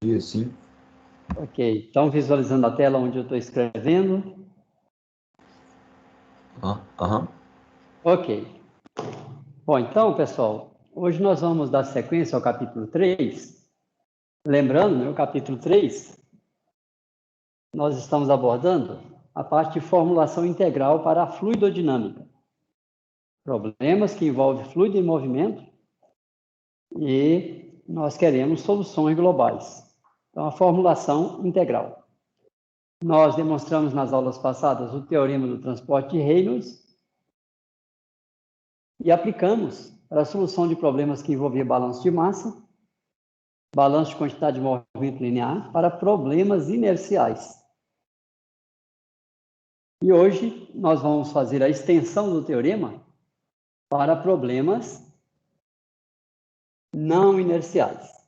dia, sim. Ok, estão visualizando a tela onde eu estou escrevendo? Aham. Ok. Bom, então, pessoal, hoje nós vamos dar sequência ao capítulo 3. Lembrando, no capítulo 3, nós estamos abordando a parte de formulação integral para a fluidodinâmica. Problemas que envolvem fluido em movimento e nós queremos soluções globais. Então, a formulação integral. Nós demonstramos nas aulas passadas o teorema do transporte de Reynolds e aplicamos para a solução de problemas que envolviam balanço de massa, balanço de quantidade de movimento linear, para problemas inerciais. E hoje nós vamos fazer a extensão do teorema para problemas não inerciais.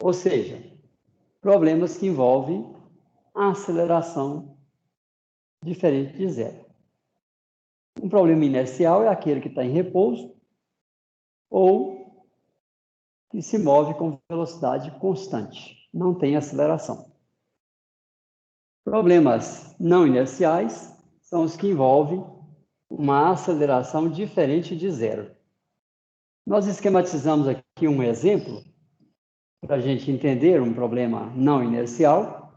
Ou seja, problemas que envolvem a aceleração diferente de zero. Um problema inercial é aquele que está em repouso ou que se move com velocidade constante, não tem aceleração. Problemas não inerciais são os que envolvem uma aceleração diferente de zero. Nós esquematizamos aqui um exemplo para a gente entender um problema não inercial.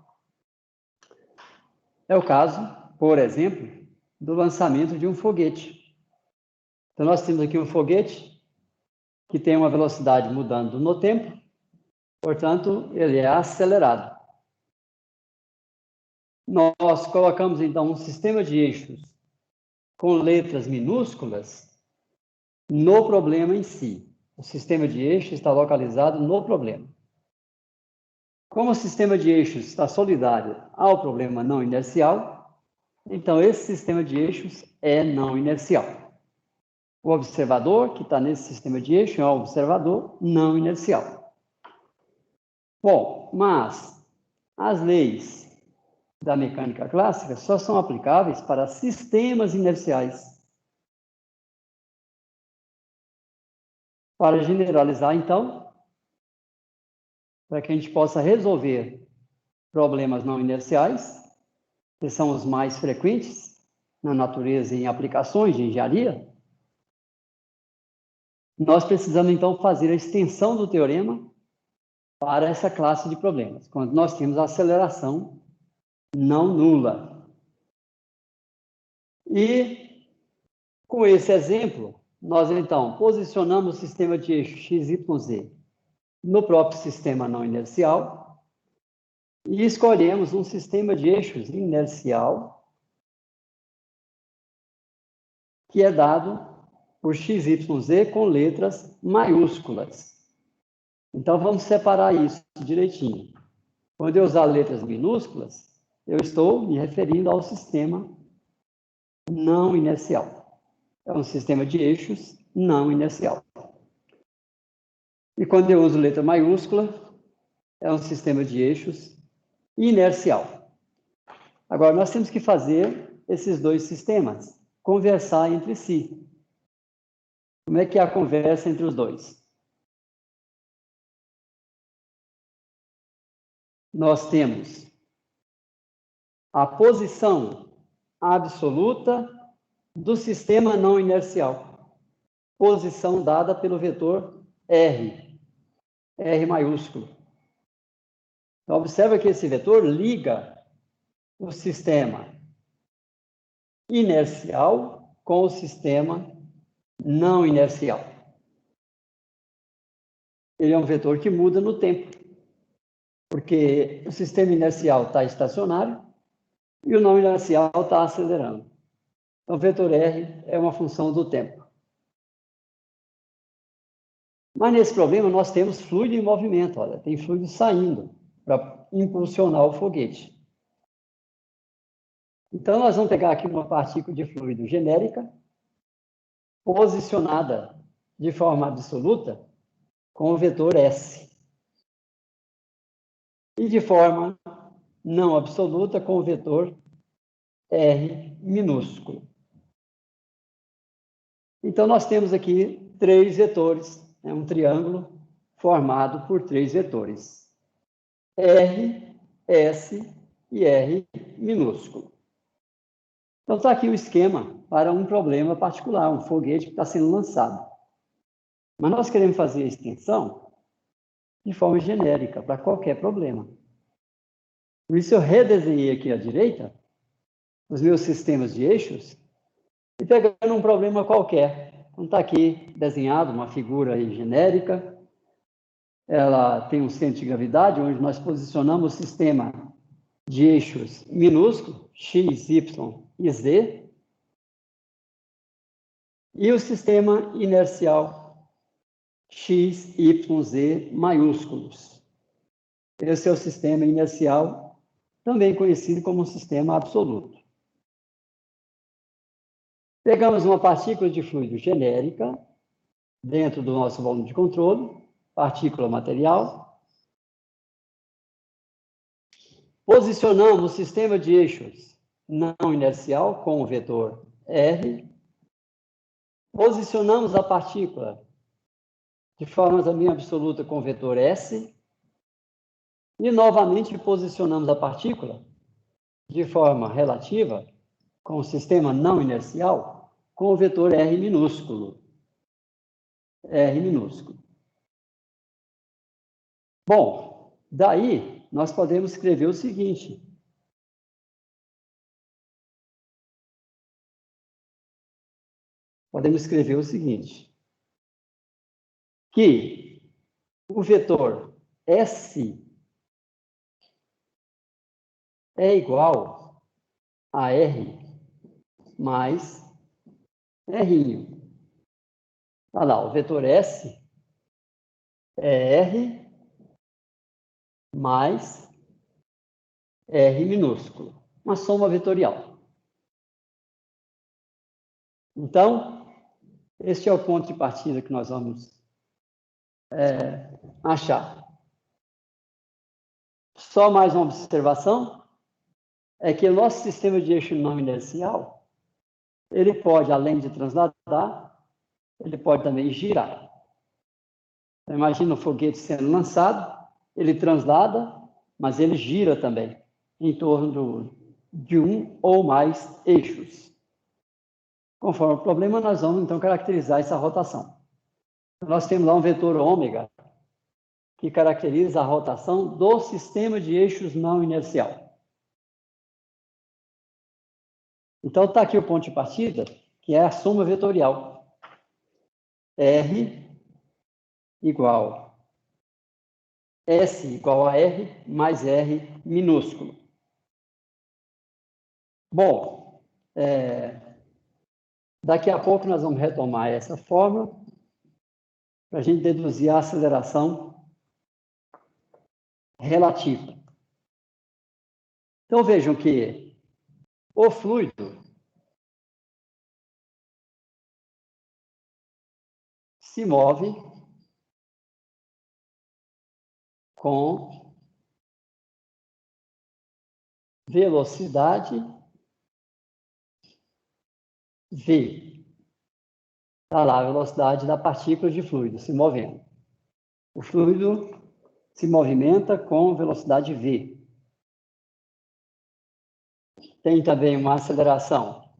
É o caso, por exemplo, do lançamento de um foguete. Então, nós temos aqui um foguete que tem uma velocidade mudando no tempo, portanto, ele é acelerado. Nós colocamos, então, um sistema de eixos com letras minúsculas no problema em si. O sistema de eixos está localizado no problema. Como o sistema de eixos está solidário ao problema não inercial, então esse sistema de eixos é não inercial. O observador que está nesse sistema de eixo é um observador não inercial. Bom, mas as leis da mecânica clássica só são aplicáveis para sistemas inerciais. Para generalizar, então, para que a gente possa resolver problemas não inerciais, que são os mais frequentes na natureza e em aplicações de engenharia, nós precisamos, então, fazer a extensão do teorema para essa classe de problemas, quando nós temos a aceleração não nula. E, com esse exemplo, nós, então, posicionamos o sistema de eixo x, y, z no próprio sistema não inercial e escolhemos um sistema de eixos inercial que é dado por x, y, z com letras maiúsculas. Então, vamos separar isso direitinho. Quando eu usar letras minúsculas, eu estou me referindo ao sistema não inercial. É um sistema de eixos não inercial. E quando eu uso letra maiúscula, é um sistema de eixos inercial. Agora, nós temos que fazer esses dois sistemas conversar entre si. Como é que é a conversa entre os dois? Nós temos a posição absoluta do sistema não inercial. Posição dada pelo vetor R, R maiúsculo. Então, observa que esse vetor liga o sistema inercial com o sistema não inercial. Ele é um vetor que muda no tempo, porque o sistema inercial está estacionário e o não inercial está acelerando. Então, o vetor R é uma função do tempo. Mas nesse problema nós temos fluido em movimento, olha, tem fluido saindo para impulsionar o foguete. Então, nós vamos pegar aqui uma partícula de fluido genérica, posicionada de forma absoluta com o vetor S. E de forma não absoluta com o vetor R minúsculo. Então, nós temos aqui três vetores, um triângulo formado por três vetores. R, S e R minúsculo. Então, está aqui o esquema para um problema particular, um foguete que está sendo lançado. Mas nós queremos fazer a extensão de forma genérica, para qualquer problema. Por isso, eu redesenhei aqui à direita os meus sistemas de eixos e pegando um problema qualquer. Então, está aqui desenhado uma figura aí genérica. Ela tem um centro de gravidade, onde nós posicionamos o sistema de eixos minúsculo, x, y e z, e o sistema inercial x, y, z maiúsculos. Esse é o sistema inercial, também conhecido como sistema absoluto. Pegamos uma partícula de fluido genérica, dentro do nosso volume de controle, partícula material. Posicionamos o sistema de eixos não inercial com o vetor R. Posicionamos a partícula de forma também absoluta com o vetor S. E, novamente, posicionamos a partícula de forma relativa com o sistema não inercial com o vetor R minúsculo. R minúsculo. Bom, daí nós podemos escrever o seguinte. Podemos escrever o seguinte. Que o vetor S é igual a R mais R'. Olha lá, o vetor S é R mais R minúsculo, uma soma vetorial. Então, este é o ponto de partida que nós vamos achar. Só mais uma observação, é que o nosso sistema de eixo não inercial, ele pode, além de transladar, ele pode também girar. Então, imagina o foguete sendo lançado, ele translada, mas ele gira também, em torno de um ou mais eixos. Conforme o problema, nós vamos, então, caracterizar essa rotação. Nós temos lá um vetor ômega, que caracteriza a rotação do sistema de eixos não inercial. Então, está aqui o ponto de partida, que é a soma vetorial. R igual S igual a R mais R minúsculo. Bom, daqui a pouco nós vamos retomar essa fórmula para a gente deduzir a aceleração relativa. Então, vejam que o fluido se move com velocidade v. Está lá a velocidade da partícula de fluido se movendo. O fluido se movimenta com velocidade v. Tem também uma aceleração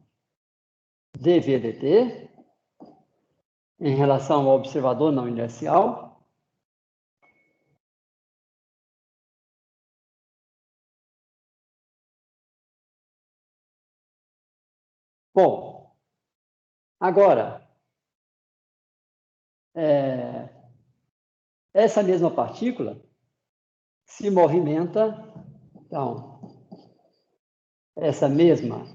dv dt em relação ao observador não inercial. Bom, agora, essa mesma partícula se movimenta, então, essa mesma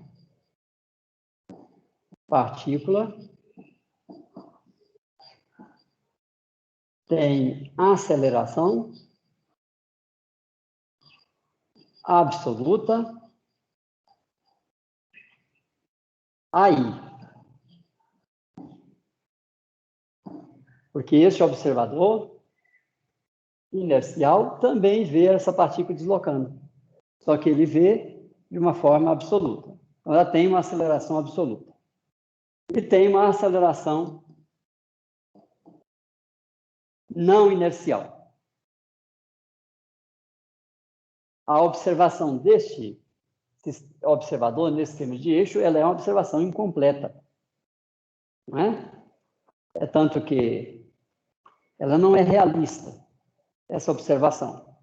partícula tem aceleração absoluta aí. Porque este observador inercial também vê essa partícula deslocando. Só que ele vê de uma forma absoluta. Então, ela tem uma aceleração absoluta. E tem uma aceleração não inercial. a observação deste observador nesse sistema de eixo, ela é uma observação incompleta. Não é? É tanto que ela não é realista, essa observação.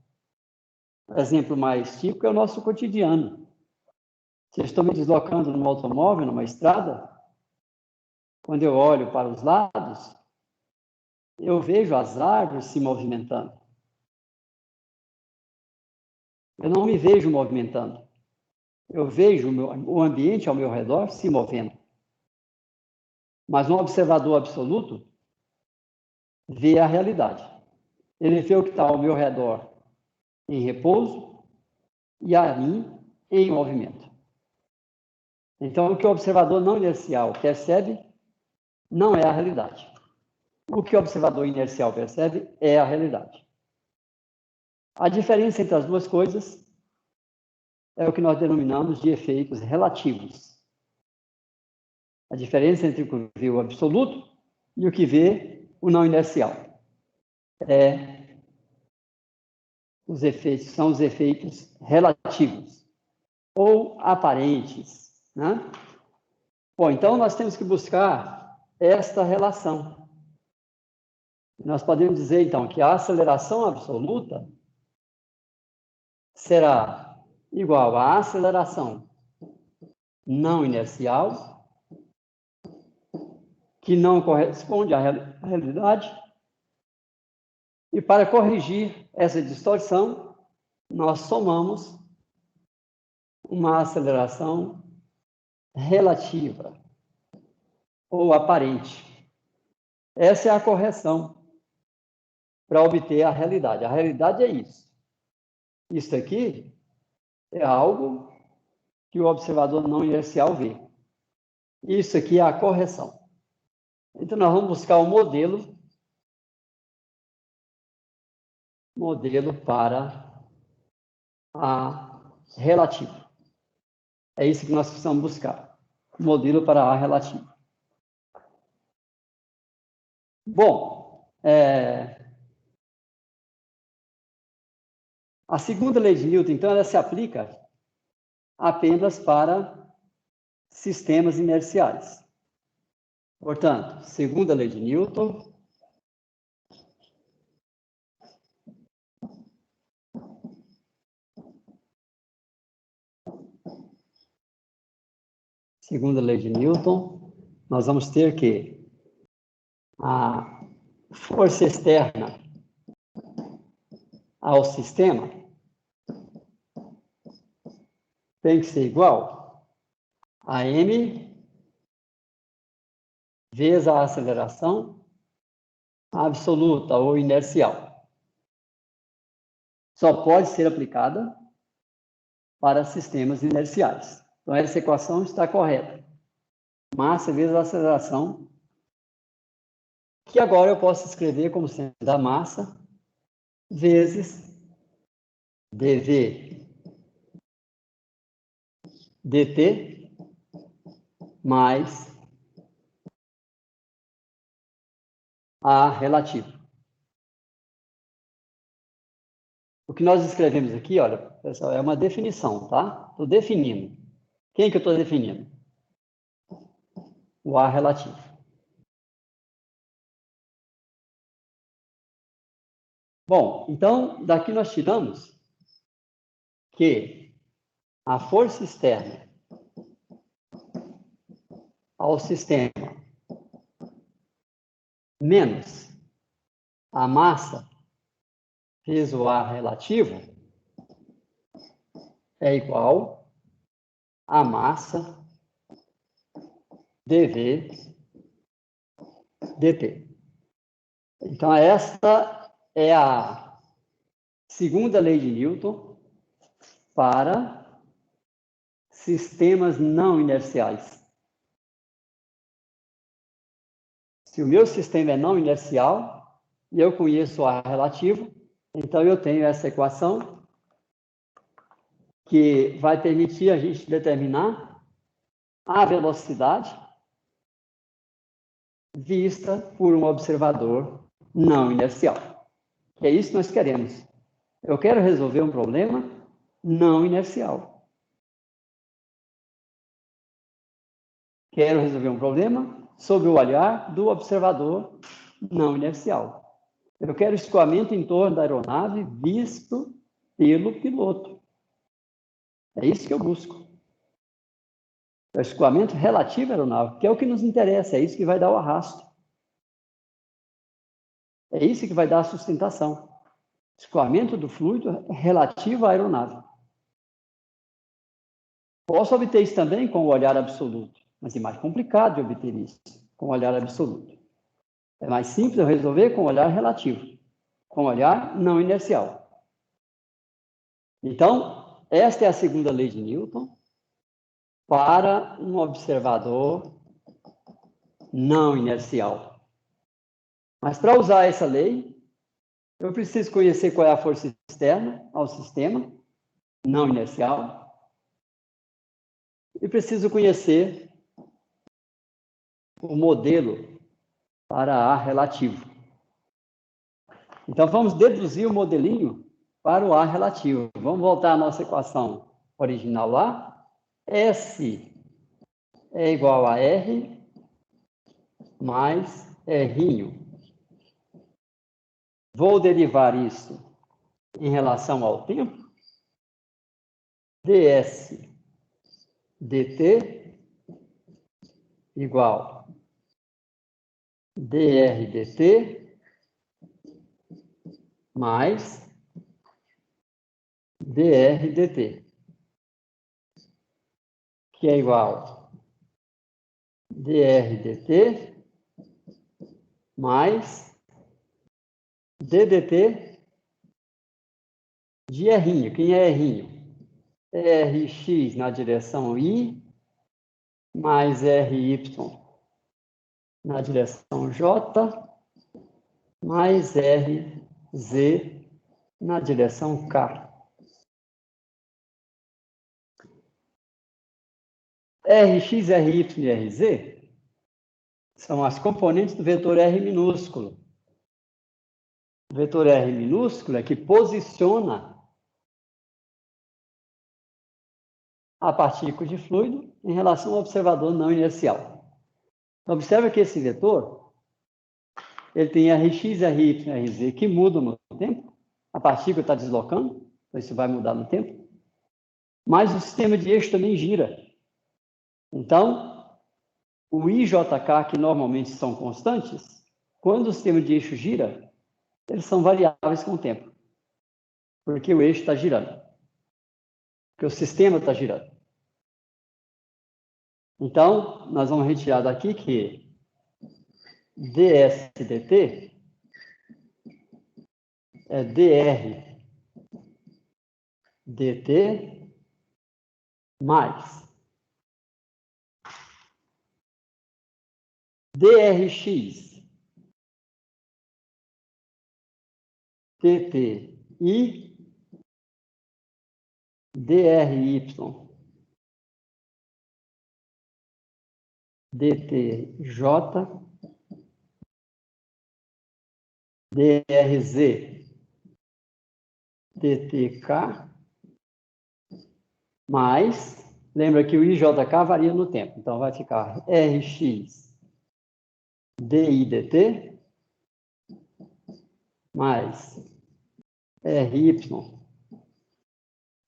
O exemplo mais típico é o nosso cotidiano. Se eu estou me deslocando num automóvel, numa estrada, quando eu olho para os lados, eu vejo as árvores se movimentando. Eu não me vejo movimentando. Eu vejo o ambiente ao meu redor se movendo. Mas um observador absoluto vê a realidade. Ele vê o que está ao meu redor em repouso e a mim em movimento. Então, o que o observador não inercial percebe não é a realidade. O que o observador inercial percebe é a realidade. A diferença entre as duas coisas é o que nós denominamos de efeitos relativos. A diferença entre o que vê o absoluto e o que vê o não inercial. São os efeitos relativos ou aparentes, né? Bom, então nós temos que buscar esta relação. Nós podemos dizer, então, que a aceleração absoluta será igual à aceleração não inercial, que não corresponde à realidade. E para corrigir essa distorção, nós somamos uma aceleração relativa ou aparente. Essa é a correção para obter a realidade. A realidade é isso. Isso aqui é algo que o observador não inercial vê. Isso aqui é a correção. Então, nós vamos buscar o modelo para a relativa. É isso que nós precisamos buscar. Modelo para a relativa. Bom, a segunda lei de Newton, então, ela se aplica apenas para sistemas inerciais. Portanto, segunda lei de Newton. Segunda lei de Newton, nós vamos ter que a força externa ao sistema tem que ser igual a m vezes a aceleração absoluta ou inercial. Só pode ser aplicada para sistemas inerciais. Então, essa equação está correta. Massa vezes a aceleração, que agora eu posso escrever como sendo a massa vezes dv dt mais a relativa. O que nós escrevemos aqui, olha, pessoal, é uma definição, tá? Estou definindo. Quem que eu estou definindo? O A relativo. Bom, então, daqui nós tiramos que a força externa ao sistema menos a massa vezes o A relativo é igual a massa dv dt. Então, esta é a segunda lei de Newton para sistemas não inerciais. Se o meu sistema é não inercial e eu conheço o A relativo, então eu tenho essa equação que vai permitir a gente determinar a velocidade vista por um observador não inercial. Que é isso que nós queremos. Eu quero resolver um problema não inercial. Quero resolver um problema sob o olhar do observador não inercial. Eu quero escoamento em torno da aeronave visto pelo piloto. É isso que eu busco. É o escoamento relativo à aeronave, que é o que nos interessa, é isso que vai dar o arrasto. É isso que vai dar a sustentação. Escoamento do fluido relativo à aeronave. Posso obter isso também com o olhar absoluto, mas é mais complicado de obter isso com o olhar absoluto. É mais simples eu resolver com o olhar relativo, com o olhar não inercial. Então, esta é a segunda lei de Newton para um observador não inercial. Mas para usar essa lei, eu preciso conhecer qual é a força externa ao sistema não inercial e preciso conhecer o modelo para A relativo. Então, vamos deduzir o modelinho para o A relativo. Vamos voltar à nossa equação original lá. S é igual a R mais R'. Vou derivar isso em relação ao tempo. ds dt igual dr dt mais dr dt, que é igual dr dt mais ddt de R'. Quem é R'? Rx na direção I mais Ry na direção J mais Rz na direção K. Rx, Ry e Rz são as componentes do vetor R minúsculo. O vetor R minúsculo é que posiciona a partícula de fluido em relação ao observador não inercial. Então, observa que esse vetor ele tem Rx, Ry e Rz que mudam no tempo. A partícula está deslocando, então isso vai mudar no tempo. Mas o sistema de eixo também gira. Então, o I e JK, que normalmente são constantes, quando o sistema de eixo gira, eles são variáveis com o tempo. Porque o eixo está girando. Porque o sistema está girando. Então, nós vamos retirar daqui que ds dt é dr dt mais drx tti dry dtj drz dtk mais, lembra que o IJK varia no tempo, então vai ficar Rx di dt mais Ry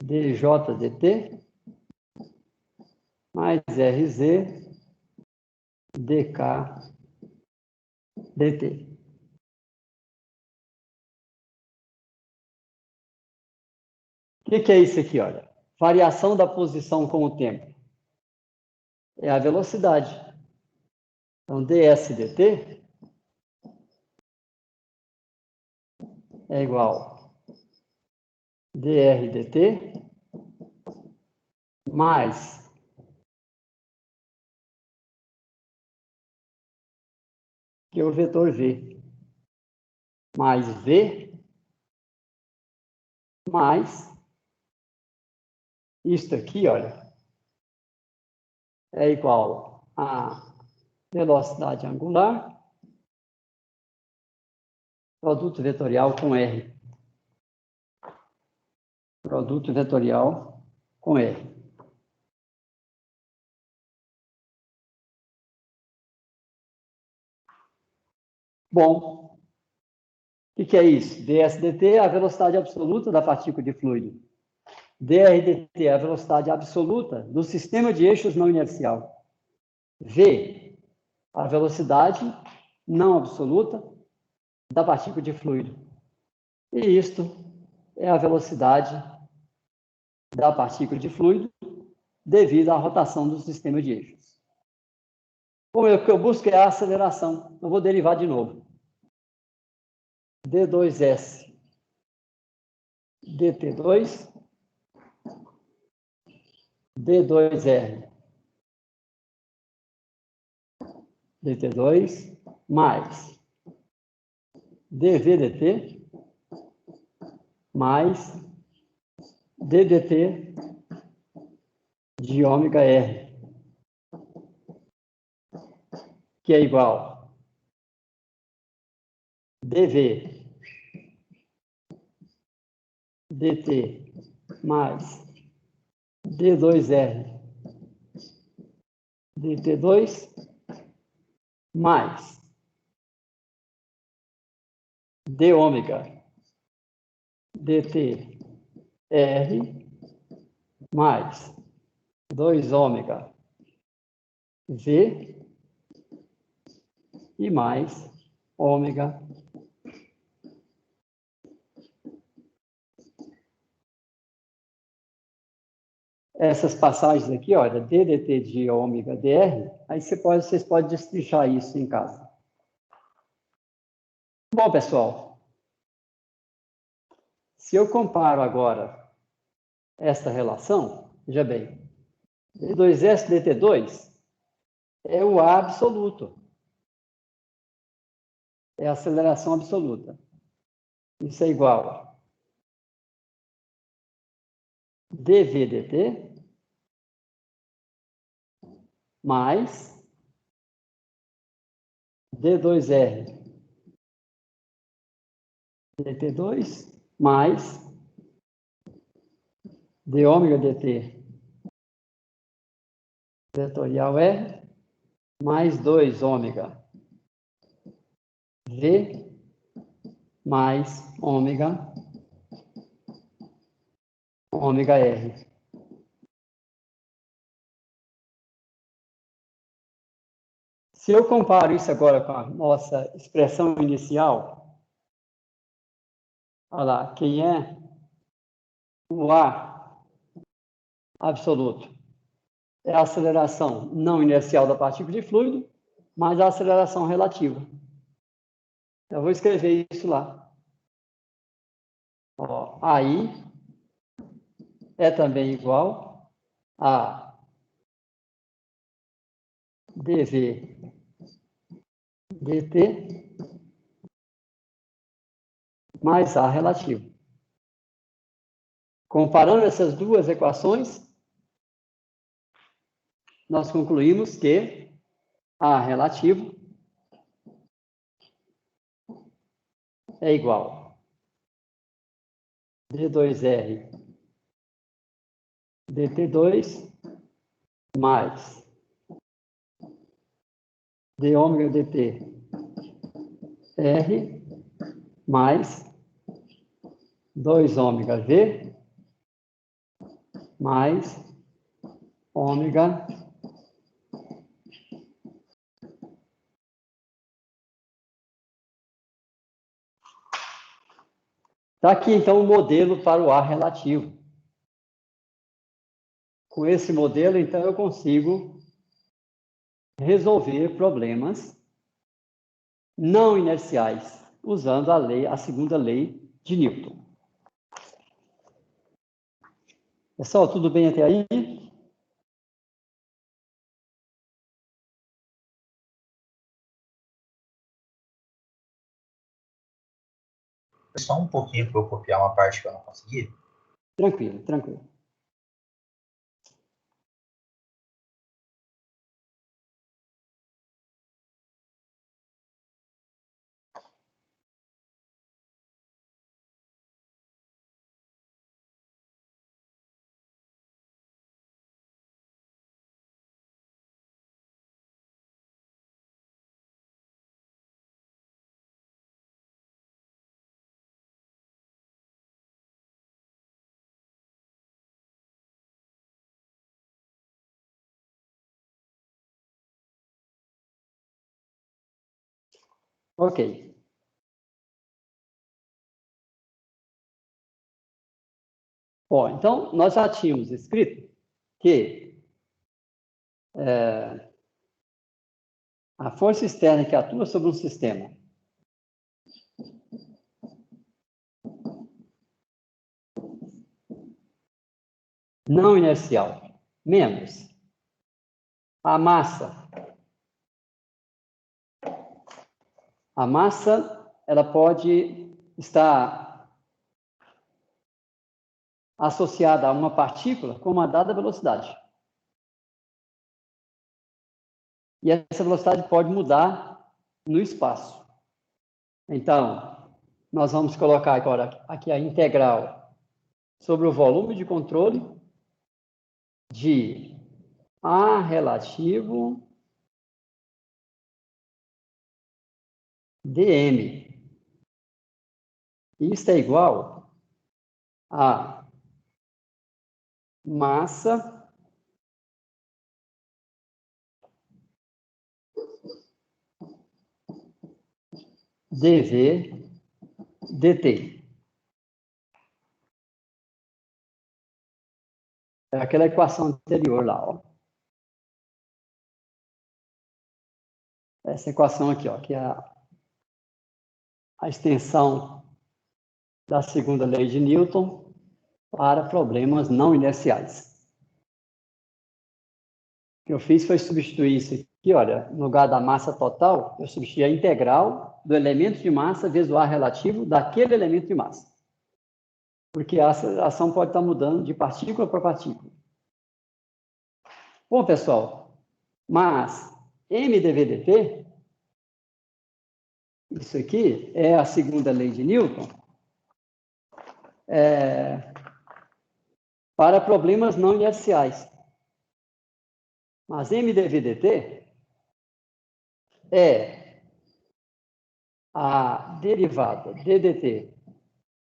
dj dt mais Rz dk dt. O que é isso aqui, olha? Variação da posição com o tempo. É a velocidade. Então, ds dt é igual dr dt mais que é o vetor v, mais v mais isto aqui, olha, é igual a velocidade angular, produto vetorial com R. Produto vetorial com R. Bom, o que é isso? dsdt é a velocidade absoluta da partícula de fluido. drdt é a velocidade absoluta do sistema de eixos não inercial. V, a velocidade não absoluta da partícula de fluido. E isto é a velocidade da partícula de fluido devido à rotação do sistema de eixos. O que eu busco é a aceleração. Eu vou derivar de novo. D2S, dt2, d2R, dt2, mais dvdt, mais ddt de ômega R, que é igual dv dt mais d2R dt2 mais d ômega dt R mais 2 ômega V e mais ômega essas passagens aqui, olha, ddt de ômega dr, aí vocês podem destrinchar isso em casa. Bom, pessoal, se eu comparo agora esta relação, veja bem, d2s dt2 é o A absoluto, é a aceleração absoluta. Isso é igual a dv dt mais d2r dt2 mais d ômega dt vetorial R mais 2 ômega V mais ômega R. Se eu comparo isso agora com a nossa expressão inicial, olha lá, quem é o A absoluto? É a aceleração não inercial da partícula de fluido, mais a aceleração relativa. Eu vou escrever isso lá. Ó, aí é também igual a dv dt mais A relativo. Comparando essas duas equações, nós concluímos que A relativo é igual a d2r dt2 mais d ômega dt r mais 2 ômega v mais ômega Está aqui, então, o modelo para o A relativo. Com esse modelo, então, eu consigo resolver problemas não inerciais, usando a segunda lei de Newton. Pessoal, tudo bem até aí? Só um pouquinho para eu copiar uma parte que eu não consegui. Tranquilo, tranquilo. Ok. Bom, então, nós já tínhamos escrito que a força externa que atua sobre um sistema não inercial menos a massa. A massa, ela pode estar associada a uma partícula com uma dada velocidade. E essa velocidade pode mudar no espaço. Então, nós vamos colocar agora aqui a integral sobre o volume de controle de A relativo dm. Isso é igual a massa dv dt. É aquela equação anterior lá, ó. Essa equação aqui, ó, que é a extensão da segunda lei de Newton para problemas não inerciais. O que eu fiz foi substituir isso aqui, olha, no lugar da massa total, eu substituí a integral do elemento de massa vezes o ar relativo daquele elemento de massa. Porque a aceleração pode estar mudando de partícula para partícula. Bom, pessoal, mas mdv/dt, isso aqui é a segunda lei de Newton, para problemas não inerciais. Mas mdv/dt é a derivada ddt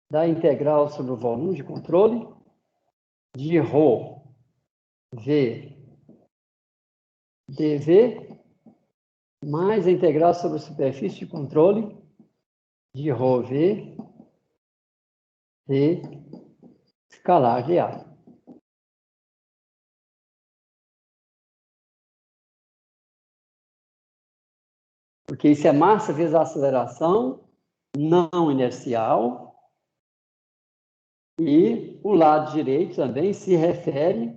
da integral sobre o volume de controle de ρ v dv mais a integral sobre a superfície de controle de ρ v d escalar de A. Porque isso é massa vezes a aceleração não inercial. E o lado direito também se refere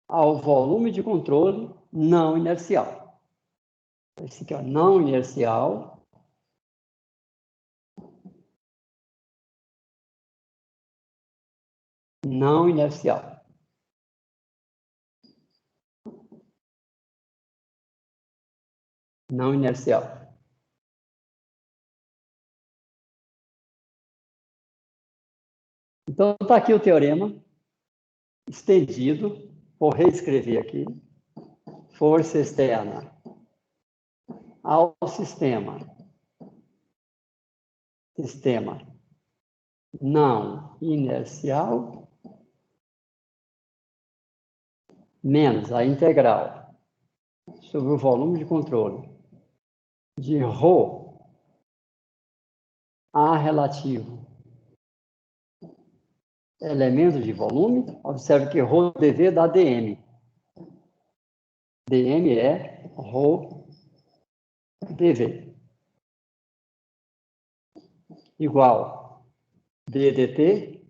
ao volume de controle não inercial. Esse aqui é não inercial. Não inercial. Não inercial. Então, está aqui o teorema estendido. Vou reescrever aqui. Força externa ao sistema. Sistema não inercial menos a integral sobre o volume de controle de ρ A relativo elemento de volume. Observe que ρ dv dá dm. dm é ρ dv. Igual ddt,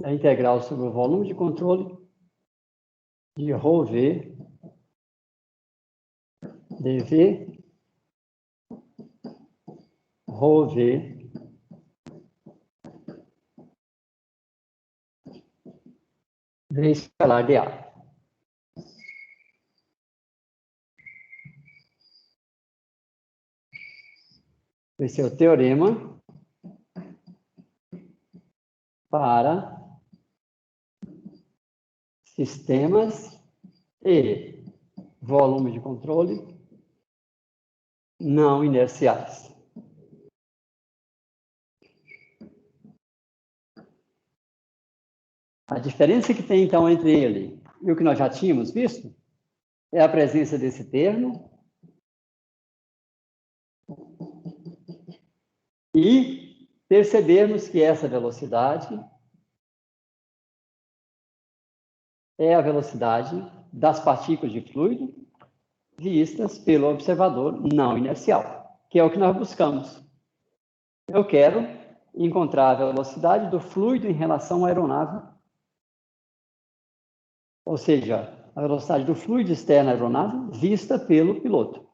a integral sobre o volume de controle de ρ v dv ρ v v escalar de A. Esse é o teorema para sistemas e volume de controle não inerciais. A diferença que tem, então, entre ele e o que nós já tínhamos visto é a presença desse termo e percebermos que essa velocidade é a velocidade das partículas de fluido vistas pelo observador não inercial, que é o que nós buscamos. Eu quero encontrar a velocidade do fluido em relação à aeronave, ou seja, a velocidade do fluido externo à aeronave vista pelo piloto.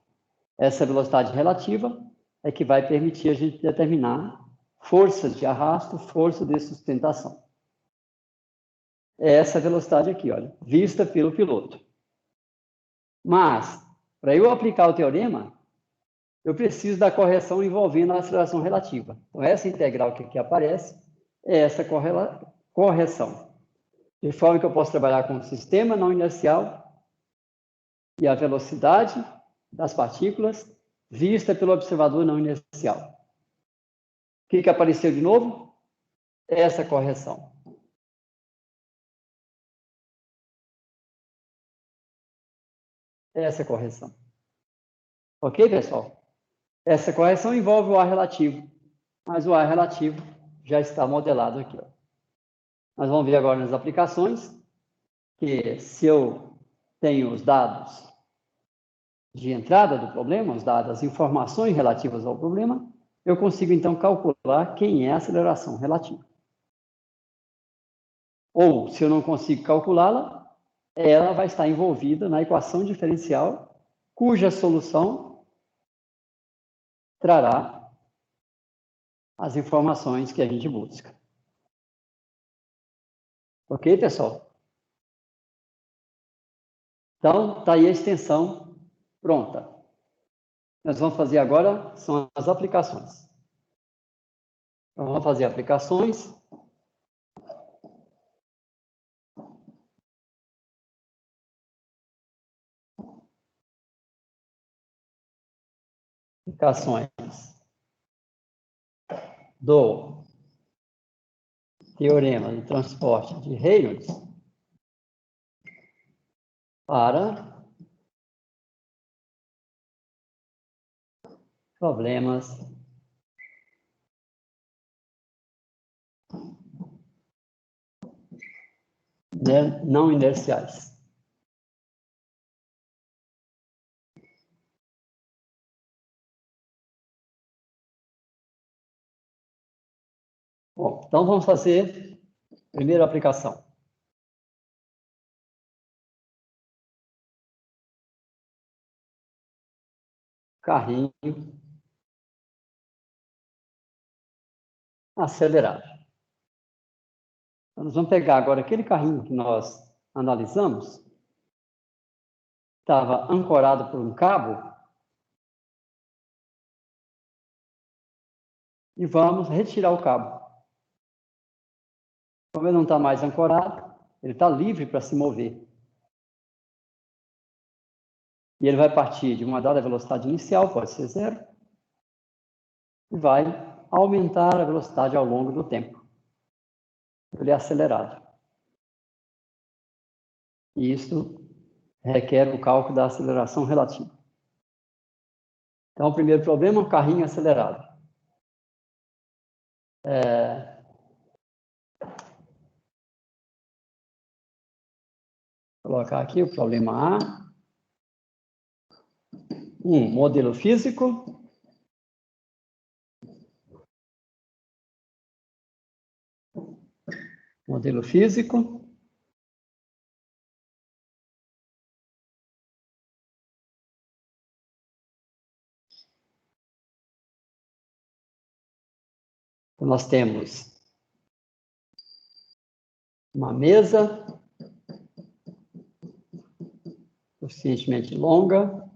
Essa velocidade relativa é que vai permitir a gente determinar forças de arrasto, força de sustentação. É essa velocidade aqui, olha, vista pelo piloto. Mas, para eu aplicar o teorema, eu preciso da correção envolvendo a aceleração relativa. Então, essa integral que aqui aparece é essa correção. De forma que eu posso trabalhar com o sistema não inercial e a velocidade das partículas vista pelo observador não inercial. O que apareceu de novo? Essa correção. Essa correção. Ok, pessoal? Essa correção envolve o ar relativo, mas o ar relativo já está modelado aqui. Ó. Nós vamos ver agora nas aplicações que se eu tenho os dados de entrada do problema, os dados, as informações relativas ao problema, eu consigo então calcular quem é a aceleração relativa. Ou, se eu não consigo calculá-la, ela vai estar envolvida na equação diferencial, cuja solução trará as informações que a gente busca. Ok, pessoal? Então, está aí a extensão pronta. Nós vamos fazer agora são as aplicações. Então, vamos fazer aplicações. Aplicações do teorema do transporte de Reynolds para problemas não inerciais. Bom, então vamos fazer a primeira aplicação. Carrinho acelerado. Então, nós vamos pegar agora aquele carrinho que nós analisamos, estava ancorado por um cabo, e vamos retirar o cabo. Como ele não está mais ancorado, ele está livre para se mover. E ele vai partir de uma dada velocidade inicial, pode ser zero, e vai aumentar a velocidade ao longo do tempo. Ele é acelerado. E isso requer o cálculo da aceleração relativa. Então, o primeiro problema é o carrinho acelerado. Vou colocar aqui o problema A. Modelo físico. Modelo físico. Então, nós temos uma mesa suficientemente longa,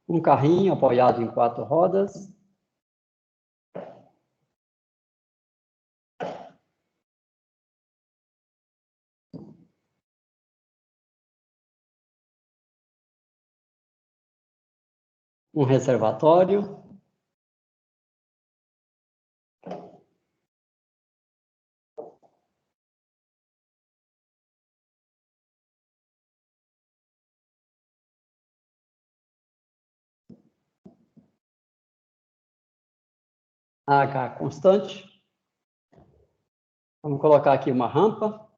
um carrinho apoiado em 4 rodas, um reservatório, H constante. Vamos colocar aqui uma rampa.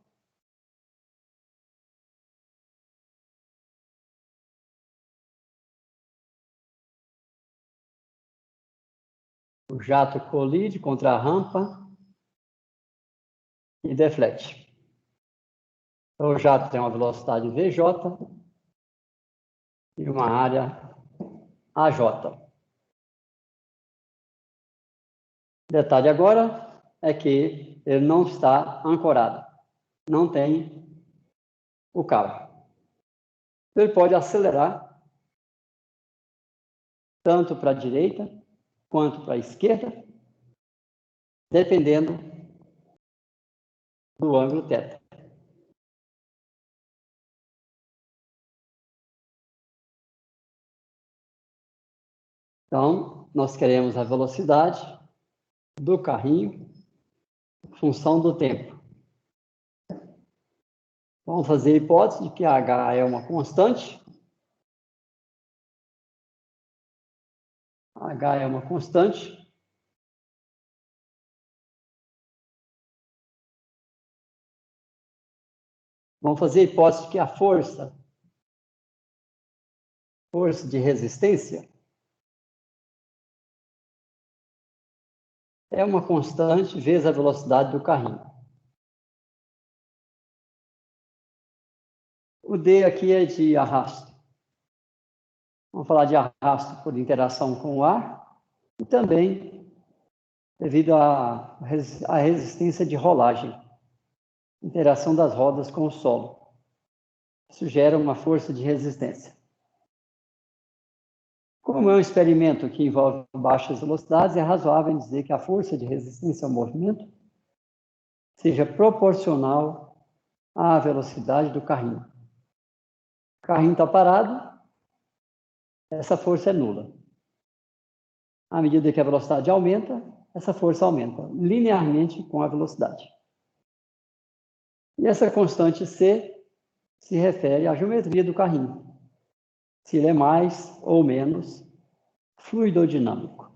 O jato colide contra a rampa e deflete. Então, o jato tem uma velocidade VJ e uma área AJ. Detalhe agora é que ele não está ancorado, não tem o cabo. Ele pode acelerar tanto para a direita quanto para a esquerda, dependendo do ângulo θ. Então, nós queremos a velocidade do carrinho em função do tempo. Vamos fazer a hipótese de que H é uma constante. H é uma constante. Vamos fazer a hipótese de que a força de resistência, é uma constante vezes a velocidade do carrinho. O D aqui é de arrasto. Vamos falar de arrasto por interação com o ar e também devido à resistência de rolagem, interação das rodas com o solo. Isso gera uma força de resistência. Como é um experimento que envolve baixas velocidades, é razoável dizer que a força de resistência ao movimento seja proporcional à velocidade do carrinho. O carrinho está parado, essa força é nula. À medida que a velocidade aumenta, essa força aumenta linearmente com a velocidade. E essa constante C se refere à geometria do carrinho. Se ele é mais ou menos fluidodinâmico.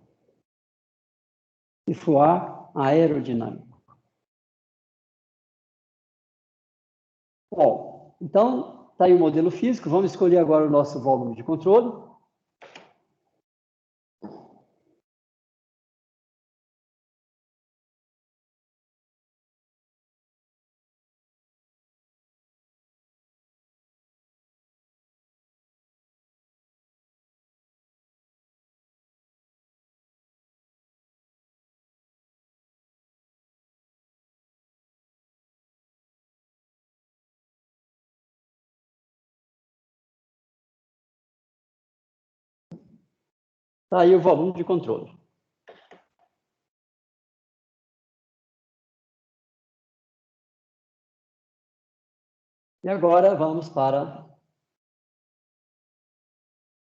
Se for aerodinâmico. Bom, então, está aí o modelo físico. Vamos escolher agora o nosso volume de controle. Está aí o volume de controle. E agora vamos para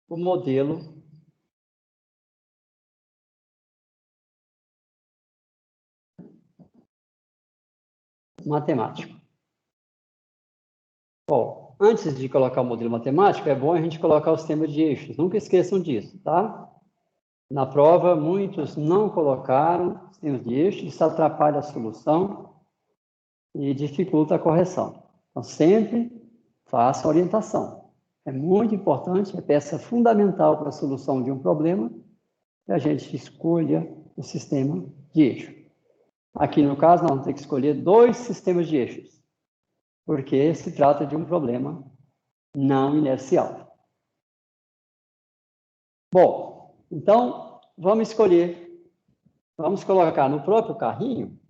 o modelo matemático. Bom, antes de colocar o modelo matemático, é bom a gente colocar o sistema de eixos. Nunca esqueçam disso, tá? Na prova, muitos não colocaram sistemas de eixos, isso atrapalha a solução e dificulta a correção. Então, sempre faça a orientação. É muito importante, é peça fundamental para a solução de um problema que a gente escolha o sistema de eixo. Aqui, no caso, nós vamos ter que escolher 2 sistemas de eixos, porque se trata de um problema não inercial. Bom, então, vamos colocar no próprio carrinho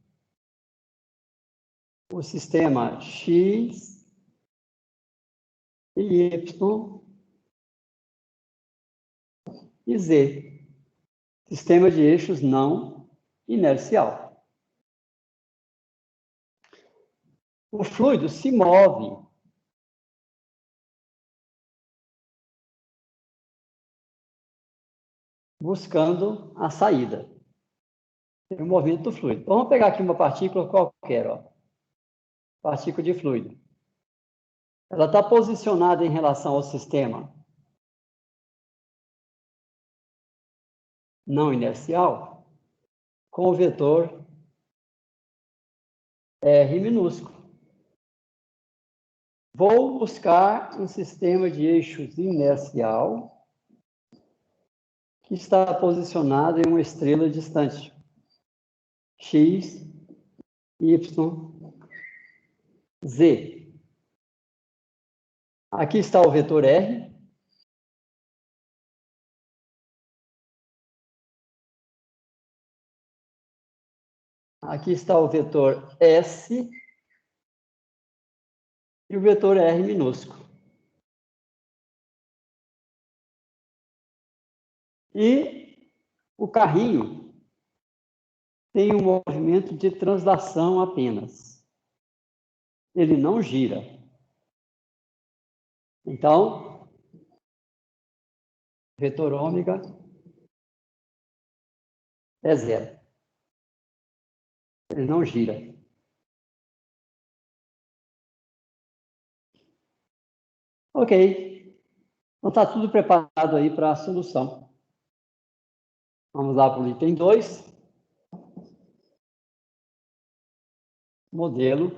o sistema X e Y e Z, sistema de eixos não inercial. O fluido se move buscando a saída. Tem o movimento do fluido. Então, vamos pegar aqui uma partícula qualquer, ó. Partícula de fluido. Ela está posicionada em relação ao sistema não inercial. com o vetor R minúsculo. Vou buscar um sistema de eixos inercial que está posicionado em uma estrela distante. X, Y, Z. Aqui está o vetor R. Aqui está o vetor S e o vetor R minúsculo. E o carrinho tem um movimento de translação apenas. Ele não gira. Então, vetor ômega é zero. Ele não gira. Ok. Então, está tudo preparado aí para a solução. Vamos lá para o item 2. Modelo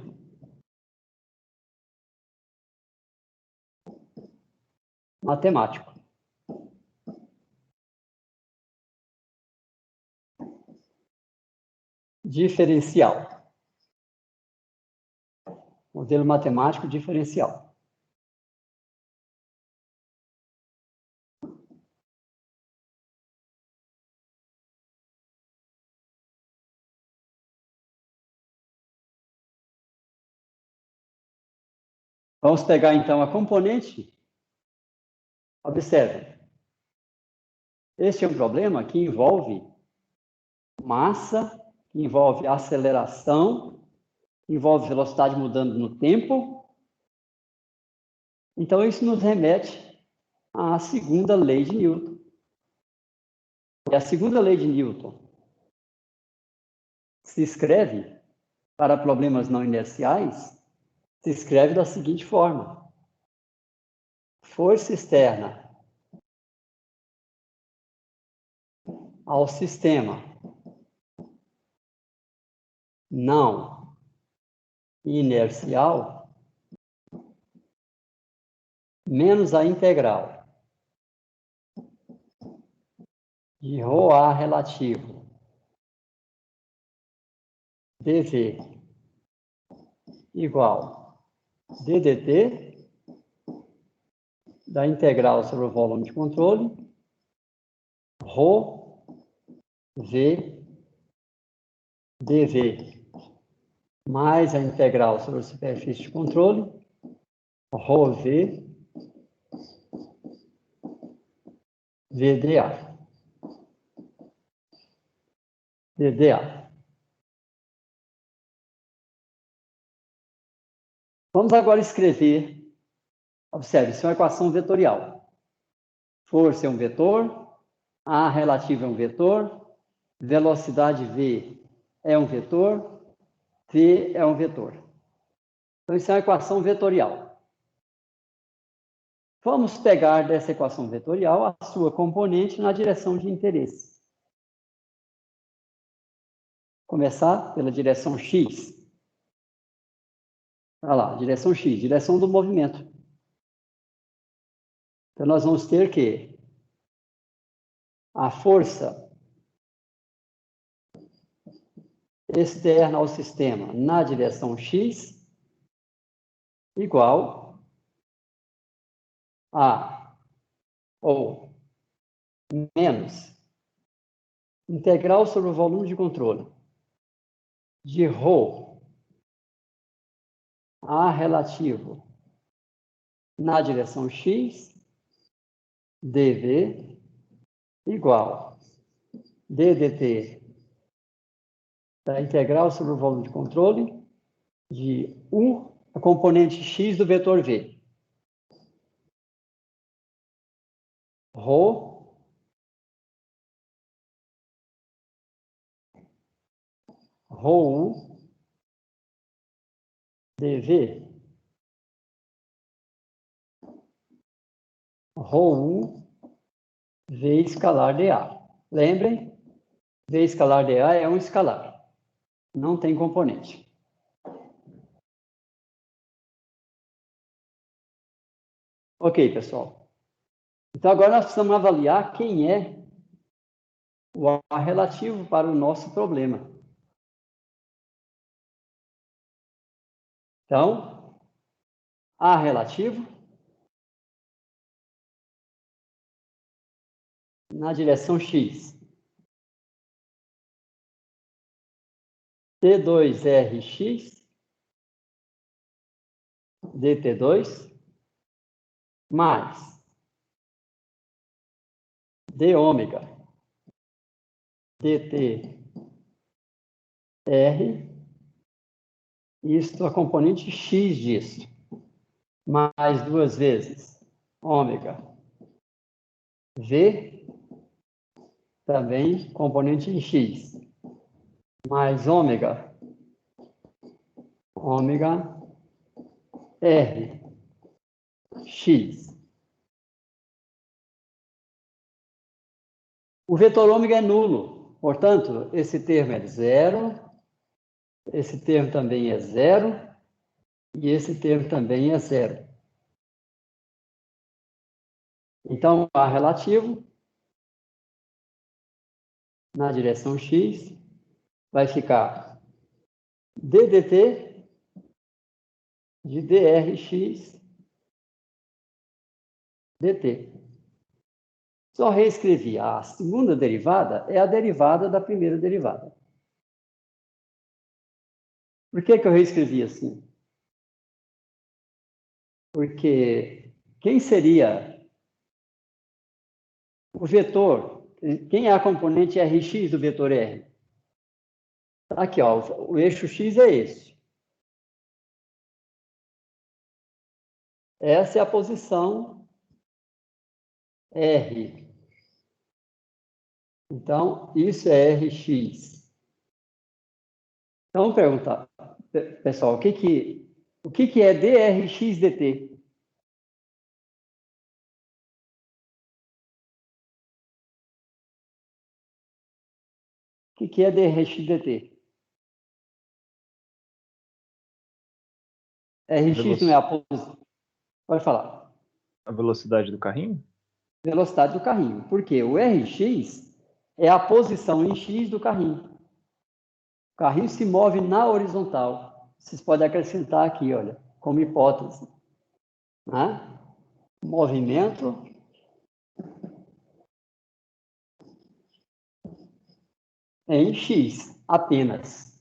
matemático. Diferencial. Modelo matemático diferencial. Vamos pegar, então, a componente. Observe. Este é um problema que envolve massa, que envolve aceleração, envolve velocidade mudando no tempo. Então, isso nos remete à segunda lei de Newton. E a segunda lei de Newton se escreve, para problemas não inerciais, se escreve da seguinte forma. Força externa ao sistema não inercial menos a integral de ρA relativo dV igual ddt da integral sobre o volume de controle ρ v dV mais a integral sobre a superfície de controle ρ v VDA. VDA. Vamos agora escrever. Observe, isso é uma equação vetorial. Força é um vetor, A relativa é um vetor, velocidade V é um vetor, V é um vetor. Então, isso é uma equação vetorial. Vamos pegar dessa equação vetorial a sua componente na direção de interesse. Começar pela direção X. Olha lá, direção X, direção do movimento. Então, nós vamos ter que a força externa ao sistema na direção X igual a ou menos integral sobre o volume de controle de ρ A relativo na direção X dV igual ddt da integral sobre o volume de controle de a componente x do vetor v. Ρ ρ1 dV ρ1 v escalar dA. Lembrem, V escalar de A é um escalar. Não tem componente. Ok, pessoal. Então, agora nós precisamos avaliar quem é o A relativo para o nosso problema. Então, A relativo na direção X. T2RX dt2 mais d ômega dt r, isto a componente x disso, mais duas vezes ômega v, também componente em x, mais ômega r x. O vetor ômega é nulo, portanto, esse termo é zero, esse termo também é zero, e esse termo também é zero. Então, A relativo, na direção x, vai ficar ddt de drx dt. Só reescrevi. A segunda derivada é a derivada da primeira derivada. Por que eu reescrevi assim? Porque quem seria o vetor? Quem é a componente Rx do vetor R? Aqui, ó, o eixo X é esse. Essa é a posição R. Então, isso é Rx. Então, vamos perguntar, pessoal, o que é drx dt? O que é drx dt? Rx não é a posição. Pode falar. A velocidade do carrinho? Velocidade do carrinho. Por quê? O Rx é a posição em x do carrinho. O carrinho se move na horizontal. Vocês podem acrescentar aqui, olha, como hipótese. Né? Movimento em x apenas.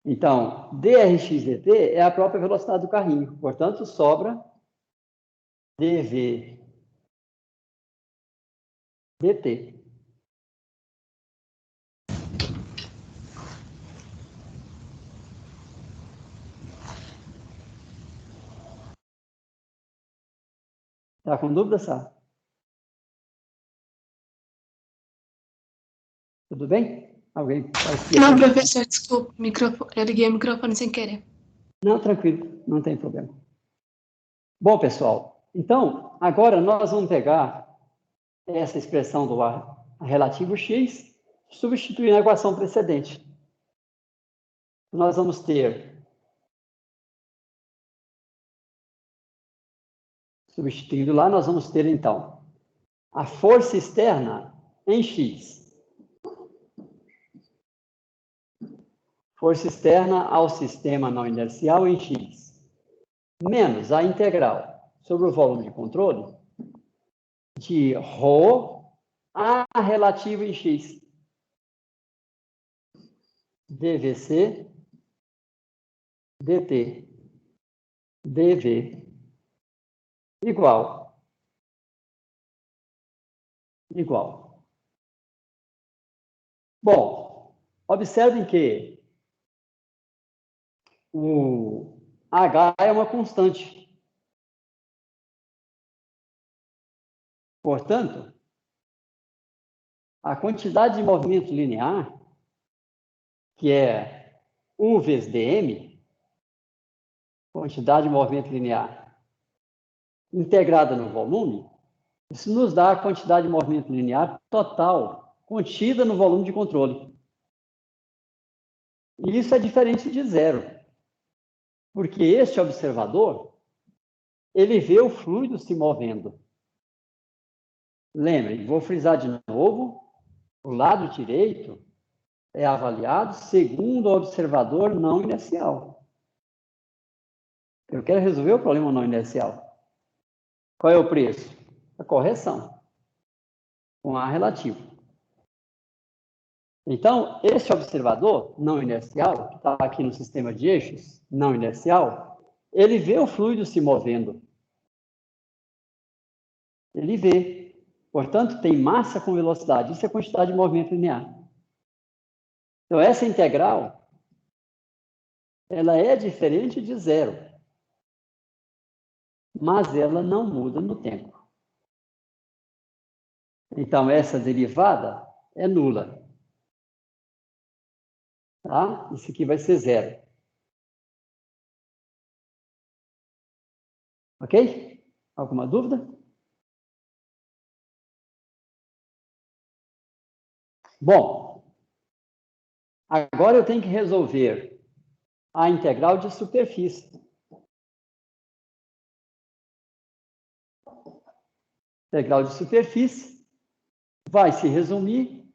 Então, drx dt é a própria velocidade do carrinho. Portanto, sobra dv dt. Está com dúvida, Sá? Tudo bem? Alguém? Não, professor, desculpa. Eu liguei o microfone sem querer. Não, tranquilo, não tem problema. Bom, pessoal, então, agora nós vamos pegar essa expressão do A relativo x, substituir na equação precedente. Nós vamos ter, substituindo lá, nós vamos ter, então, a força externa em x. Força externa ao sistema não inercial em x. Menos a integral sobre o volume de controle de ρ A relativo em x. dvc dt dv igual. Bom, observem que o H é uma constante. Portanto, a quantidade de movimento linear, que é U vezes dm, quantidade de movimento linear integrada no volume, isso nos dá a quantidade de movimento linear total contida no volume de controle. E isso é diferente de zero, porque este observador, ele vê o fluido se movendo. Lembrem, vou frisar de novo, o lado direito é avaliado segundo o observador não inercial. Eu quero resolver o problema não inercial. Qual é o preço? A correção, com A relativo. Então, esse observador não inercial, que está aqui no sistema de eixos, não inercial, ele vê o fluido se movendo. Ele vê. Portanto, tem massa com velocidade. Isso é quantidade de movimento linear. Então, essa integral, ela é diferente de zero. Mas ela não muda no tempo. Então, essa derivada é nula. Tá? Isso aqui vai ser zero. Ok? Alguma dúvida? Bom, agora eu tenho que resolver a integral de superfície. Integral de superfície vai se resumir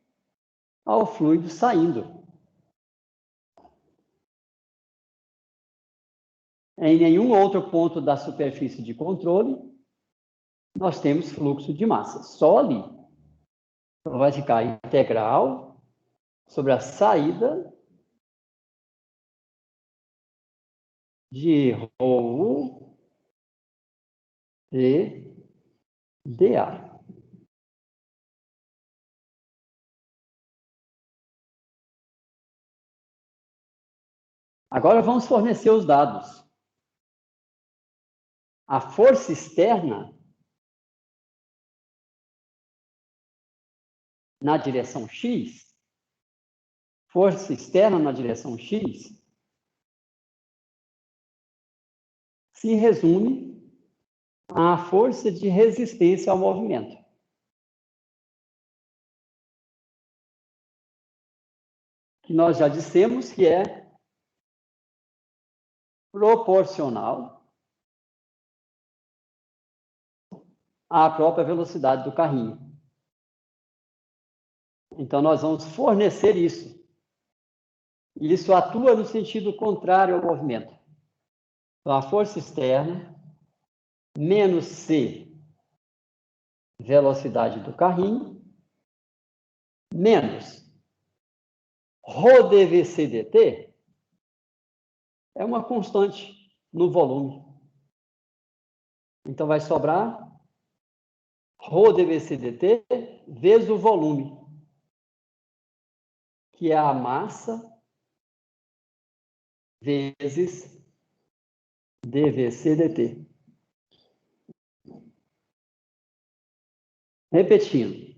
ao fluido saindo. Em nenhum outro ponto da superfície de controle, nós temos fluxo de massa, só ali. Então, vai ficar integral sobre a saída de ρ e dA. Agora vamos fornecer os dados. A força externa na direção x, força externa na direção x, se resume à força de resistência ao movimento. Que nós já dissemos que é proporcional à própria velocidade do carrinho. Então, nós vamos fornecer isso. E isso atua no sentido contrário ao movimento. Então, a força externa menos C, velocidade do carrinho, menos ρ dvc dt, é uma constante no volume. Então, vai sobrar ρ dvc dt vezes o volume, que é a massa vezes dvc dt. Repetindo.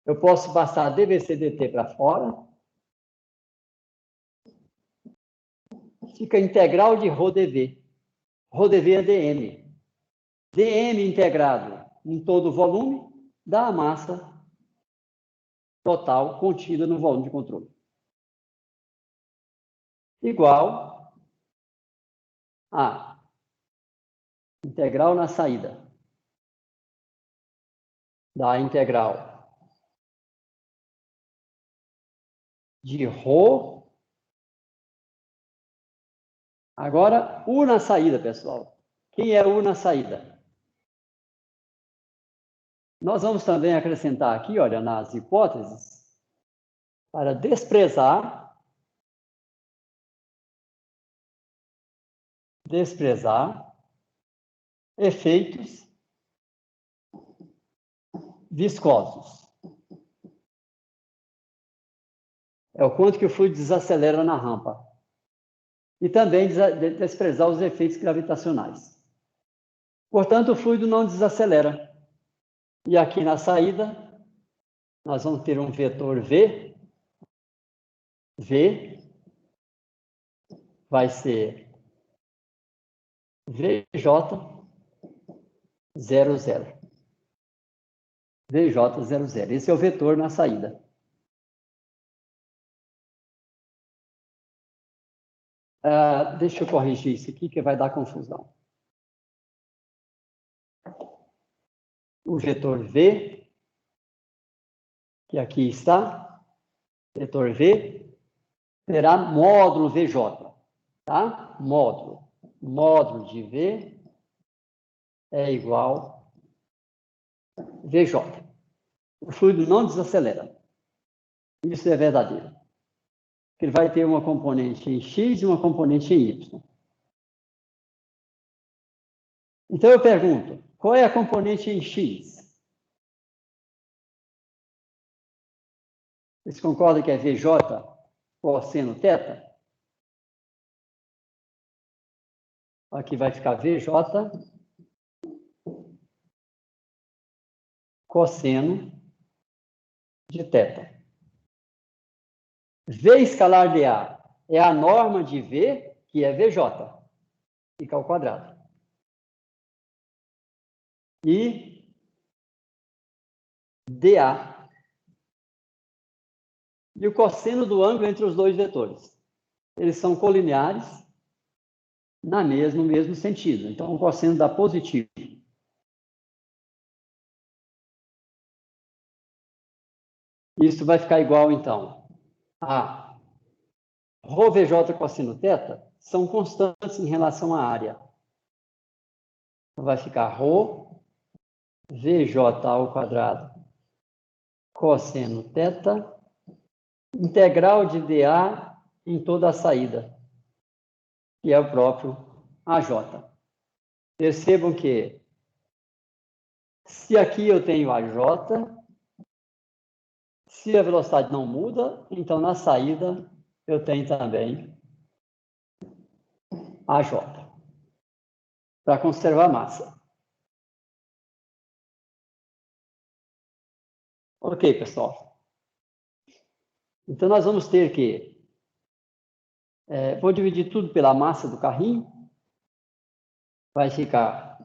Eu posso passar dvc dt para fora. Fica integral de ρ dv. ρ dv é dm. dm integrado em todo o volume dá a massa total contida no volume de controle. Igual a integral na saída da integral de ρ. Agora, U na saída, pessoal. Quem é U na saída? Nós vamos também acrescentar aqui, olha, nas hipóteses, para desprezar efeitos viscosos. É o quanto que o fluido desacelera na rampa. E também desprezar os efeitos gravitacionais. Portanto, o fluido não desacelera. E aqui na saída, nós vamos ter um vetor V. V vai ser VJ 00. VJ00. Esse é o vetor na saída. Deixa eu corrigir isso aqui, que vai dar confusão. O vetor V, que aqui está, vetor V, terá módulo VJ, tá? Módulo de V é igual a VJ. O fluido não desacelera. Isso é verdadeiro. Ele vai ter uma componente em X e uma componente em Y. Então eu pergunto, qual é a componente em X? Vocês concordam que é VJ cosseno θ? Aqui vai ficar VJ cosseno de θ. V escalar dA é a norma de V, que é VJ, fica ao quadrado. E dA. E o cosseno do ângulo entre os dois vetores. Eles são colineares no mesmo sentido. Então, o cosseno dá positivo. Isso vai ficar igual, então, a ρ VJ cosseno θ são constantes em relação à área. Então, vai ficar ρ VJ ao quadrado cosseno θ integral de dA em toda a saída, que é o próprio AJ. Percebam que, se aqui eu tenho AJ, se a velocidade não muda, então na saída eu tenho também AJ, para conservar a massa. Ok, pessoal. Então, nós vamos ter que... vou dividir tudo pela massa do carrinho. Vai ficar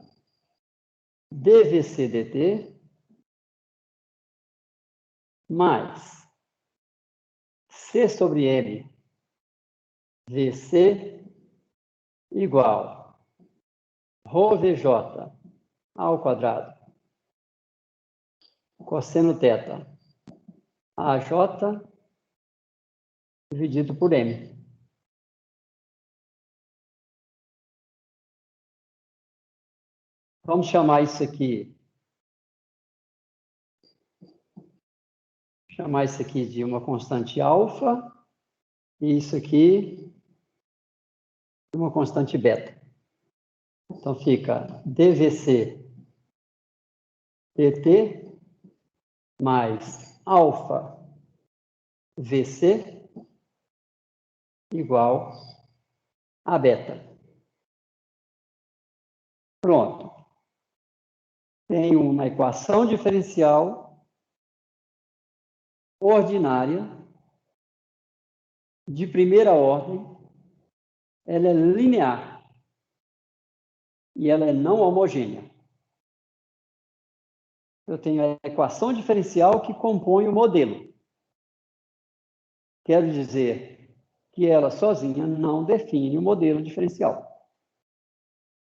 dVc dt mais C sobre M VC igual ρ VJ ao quadrado cosseno θ AJ dividido por M. Vamos chamar isso aqui de uma constante alfa e isso aqui de uma constante beta. Então fica dVc dt mais alfa VC igual a beta. Pronto. Tenho uma equação diferencial ordinária de primeira ordem. Ela é linear e ela é não homogênea. Eu tenho a equação diferencial que compõe o modelo. Quero dizer que ela sozinha não define o modelo diferencial.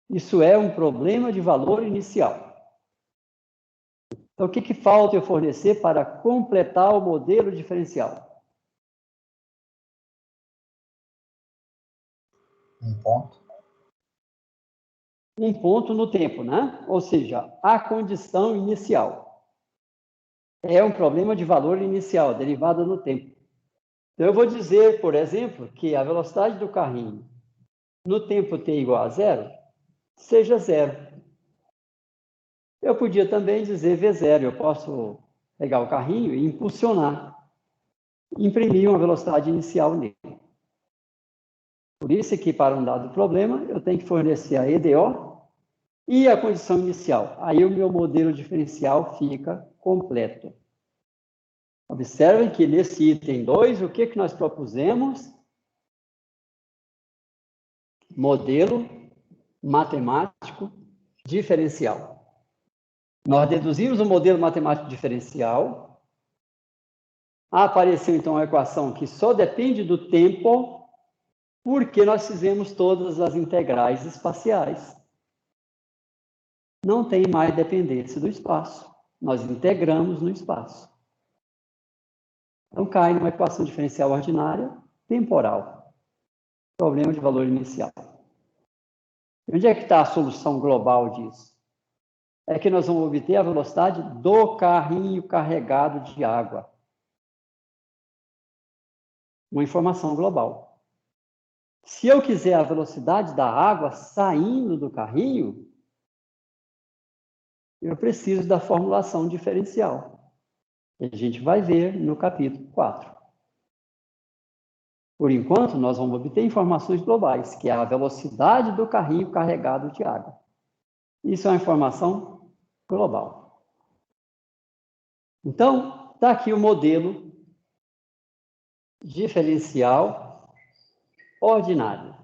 Isso é um problema de valor inicial. Então, o que falta eu fornecer para completar o modelo diferencial? Um ponto. Um ponto no tempo, né? Ou seja, a condição inicial. É um problema de valor inicial, derivada no tempo. Então, eu vou dizer, por exemplo, que a velocidade do carrinho no tempo t igual a zero, seja zero. Eu podia também dizer V0, eu posso pegar o carrinho e impulsionar, imprimir uma velocidade inicial nele. Por isso que, para um dado problema, eu tenho que fornecer a EDO e a condição inicial. Aí o meu modelo diferencial fica completo. Observem que nesse item 2, o que nós propusemos? Modelo matemático diferencial. Nós deduzimos o modelo matemático diferencial. Apareceu, então, a equação que só depende do tempo, porque nós fizemos todas as integrais espaciais. Não tem mais dependência do espaço. Nós integramos no espaço. Então, cai numa equação diferencial ordinária temporal. Problema de valor inicial. Onde é que está a solução global disso? É que nós vamos obter a velocidade do carrinho carregado de água. Uma informação global. Se eu quiser a velocidade da água saindo do carrinho, eu preciso da formulação diferencial. Que a gente vai ver no capítulo 4. Por enquanto, nós vamos obter informações globais, que é a velocidade do carrinho carregado de água. Isso é uma informação global. Então, está aqui o modelo diferencial ordinário.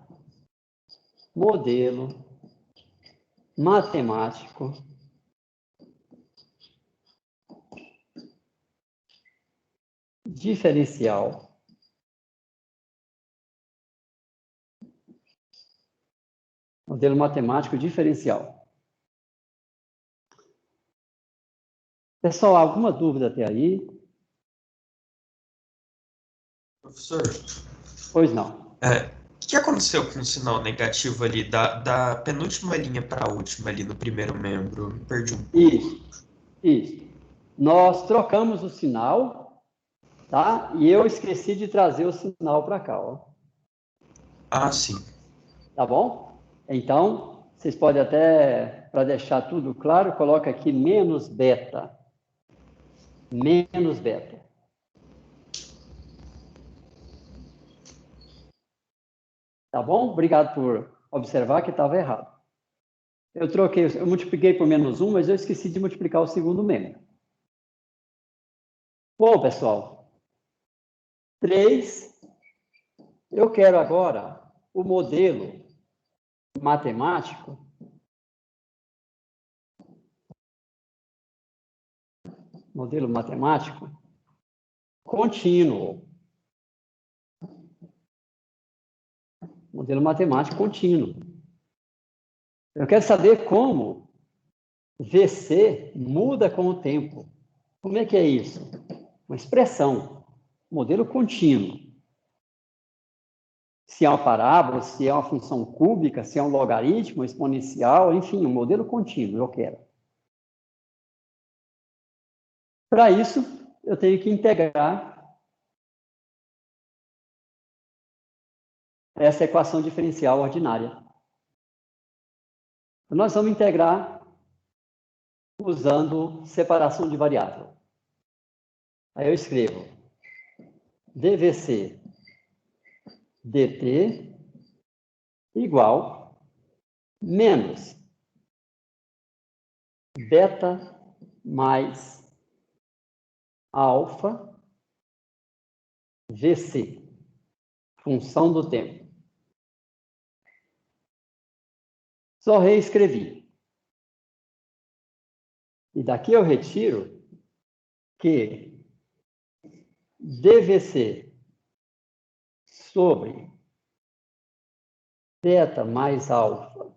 Modelo matemático diferencial modelo matemático diferencial. Pessoal, alguma dúvida até aí? Professor, Pois não. o que aconteceu com o sinal negativo ali da penúltima linha para a última ali no primeiro membro? Me perdi um pouco. Isso. Nós trocamos o sinal, tá? E eu esqueci de trazer o sinal para cá, ó. Ah, sim. Tá bom? Então, vocês podem até, para deixar tudo claro, coloca aqui menos beta. Menos beta. Tá bom? Obrigado por observar que estava errado. Eu multipliquei por menos 1, mas eu esqueci de multiplicar o segundo membro. Bom, pessoal, 3. Eu quero agora o modelo matemático contínuo. Modelo matemático contínuo. Eu quero saber como VC muda com o tempo. Como é que é isso? Uma expressão, modelo contínuo. Se é uma parábola, se é uma função cúbica, se é um logaritmo exponencial, enfim, um modelo contínuo, eu quero. Para isso, eu tenho que integrar essa equação diferencial ordinária. Nós vamos integrar usando separação de variável. Aí eu escrevo dvc dt igual menos beta mais alfa vc, função do tempo. Só reescrevi. E daqui eu retiro que dvc sobre beta mais alfa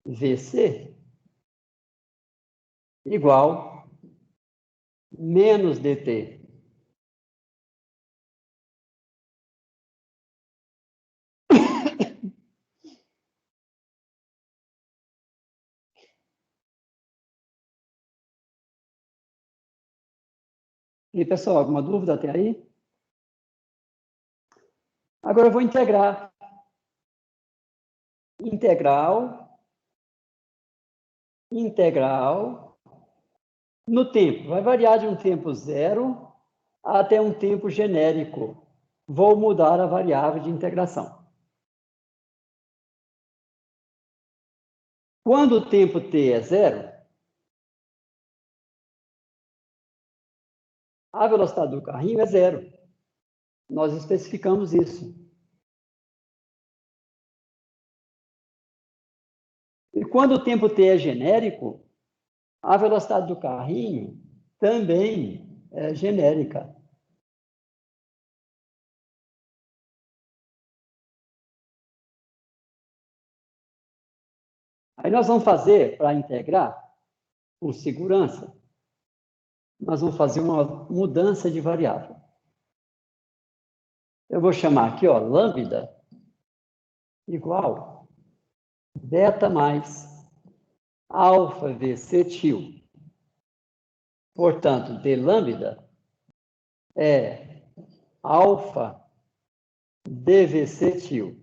vc igual menos dt. E, pessoal, alguma dúvida até aí? Agora eu vou integrar. Integral, no tempo. Vai variar de um tempo zero até um tempo genérico. Vou mudar a variável de integração. Quando o tempo t é zero, a velocidade do carrinho é zero. Nós especificamos isso. E quando o tempo t é genérico, A velocidade do carrinho também é genérica. Aí nós vamos fazer, para integrar, com segurança, nós vamos fazer uma mudança de variável. Eu vou chamar aqui, ó, lambda igual beta mais alfa VC tio. Portanto, d lambda é alfa dvc tio.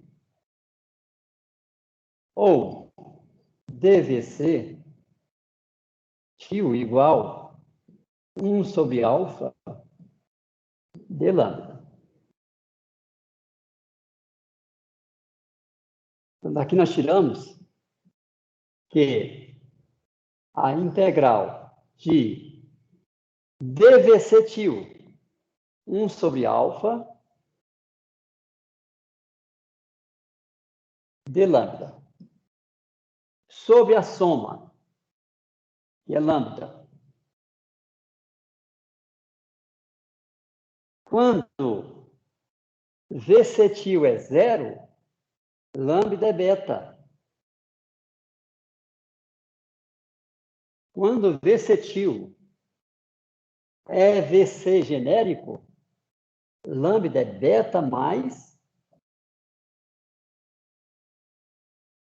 Ou dvc tio igual 1 sobre alfa d lambda. Então, daqui nós tiramos que a integral de dvc tio 1 sobre alfa d lambda sobre a soma, que é lambda. Quando VC tio é zero, lambda é beta. Quando VC tio é VC genérico, lambda é beta mais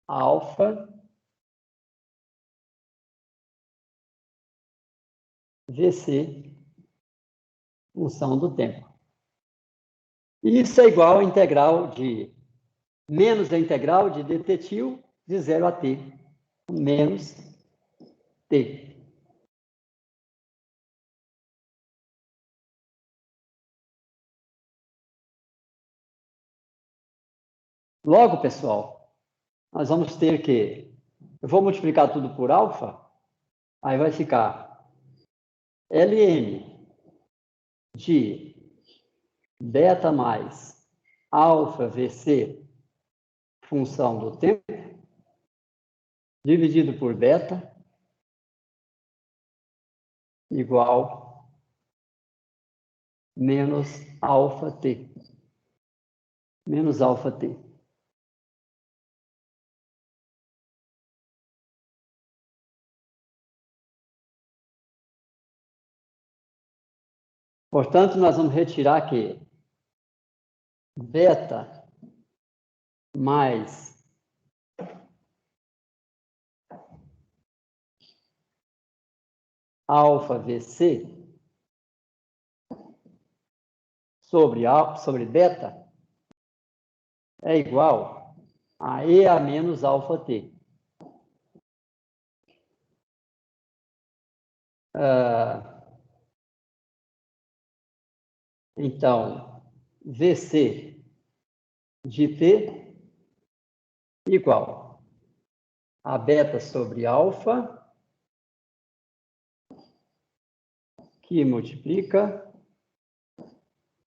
alfa VC função do tempo. Isso é igual a integral de menos a integral de dt tio de 0 a t, menos t. Logo, pessoal, nós vamos ter que... Eu vou multiplicar tudo por alfa, aí vai ficar ln de beta mais alfa VC função do tempo, dividido por beta, igual menos alfa t. Menos alfa t. Portanto, nós vamos retirar que beta mais alfa VC sobre beta é igual a E a menos alfa t. Então, VC de t igual a beta sobre alfa, que multiplica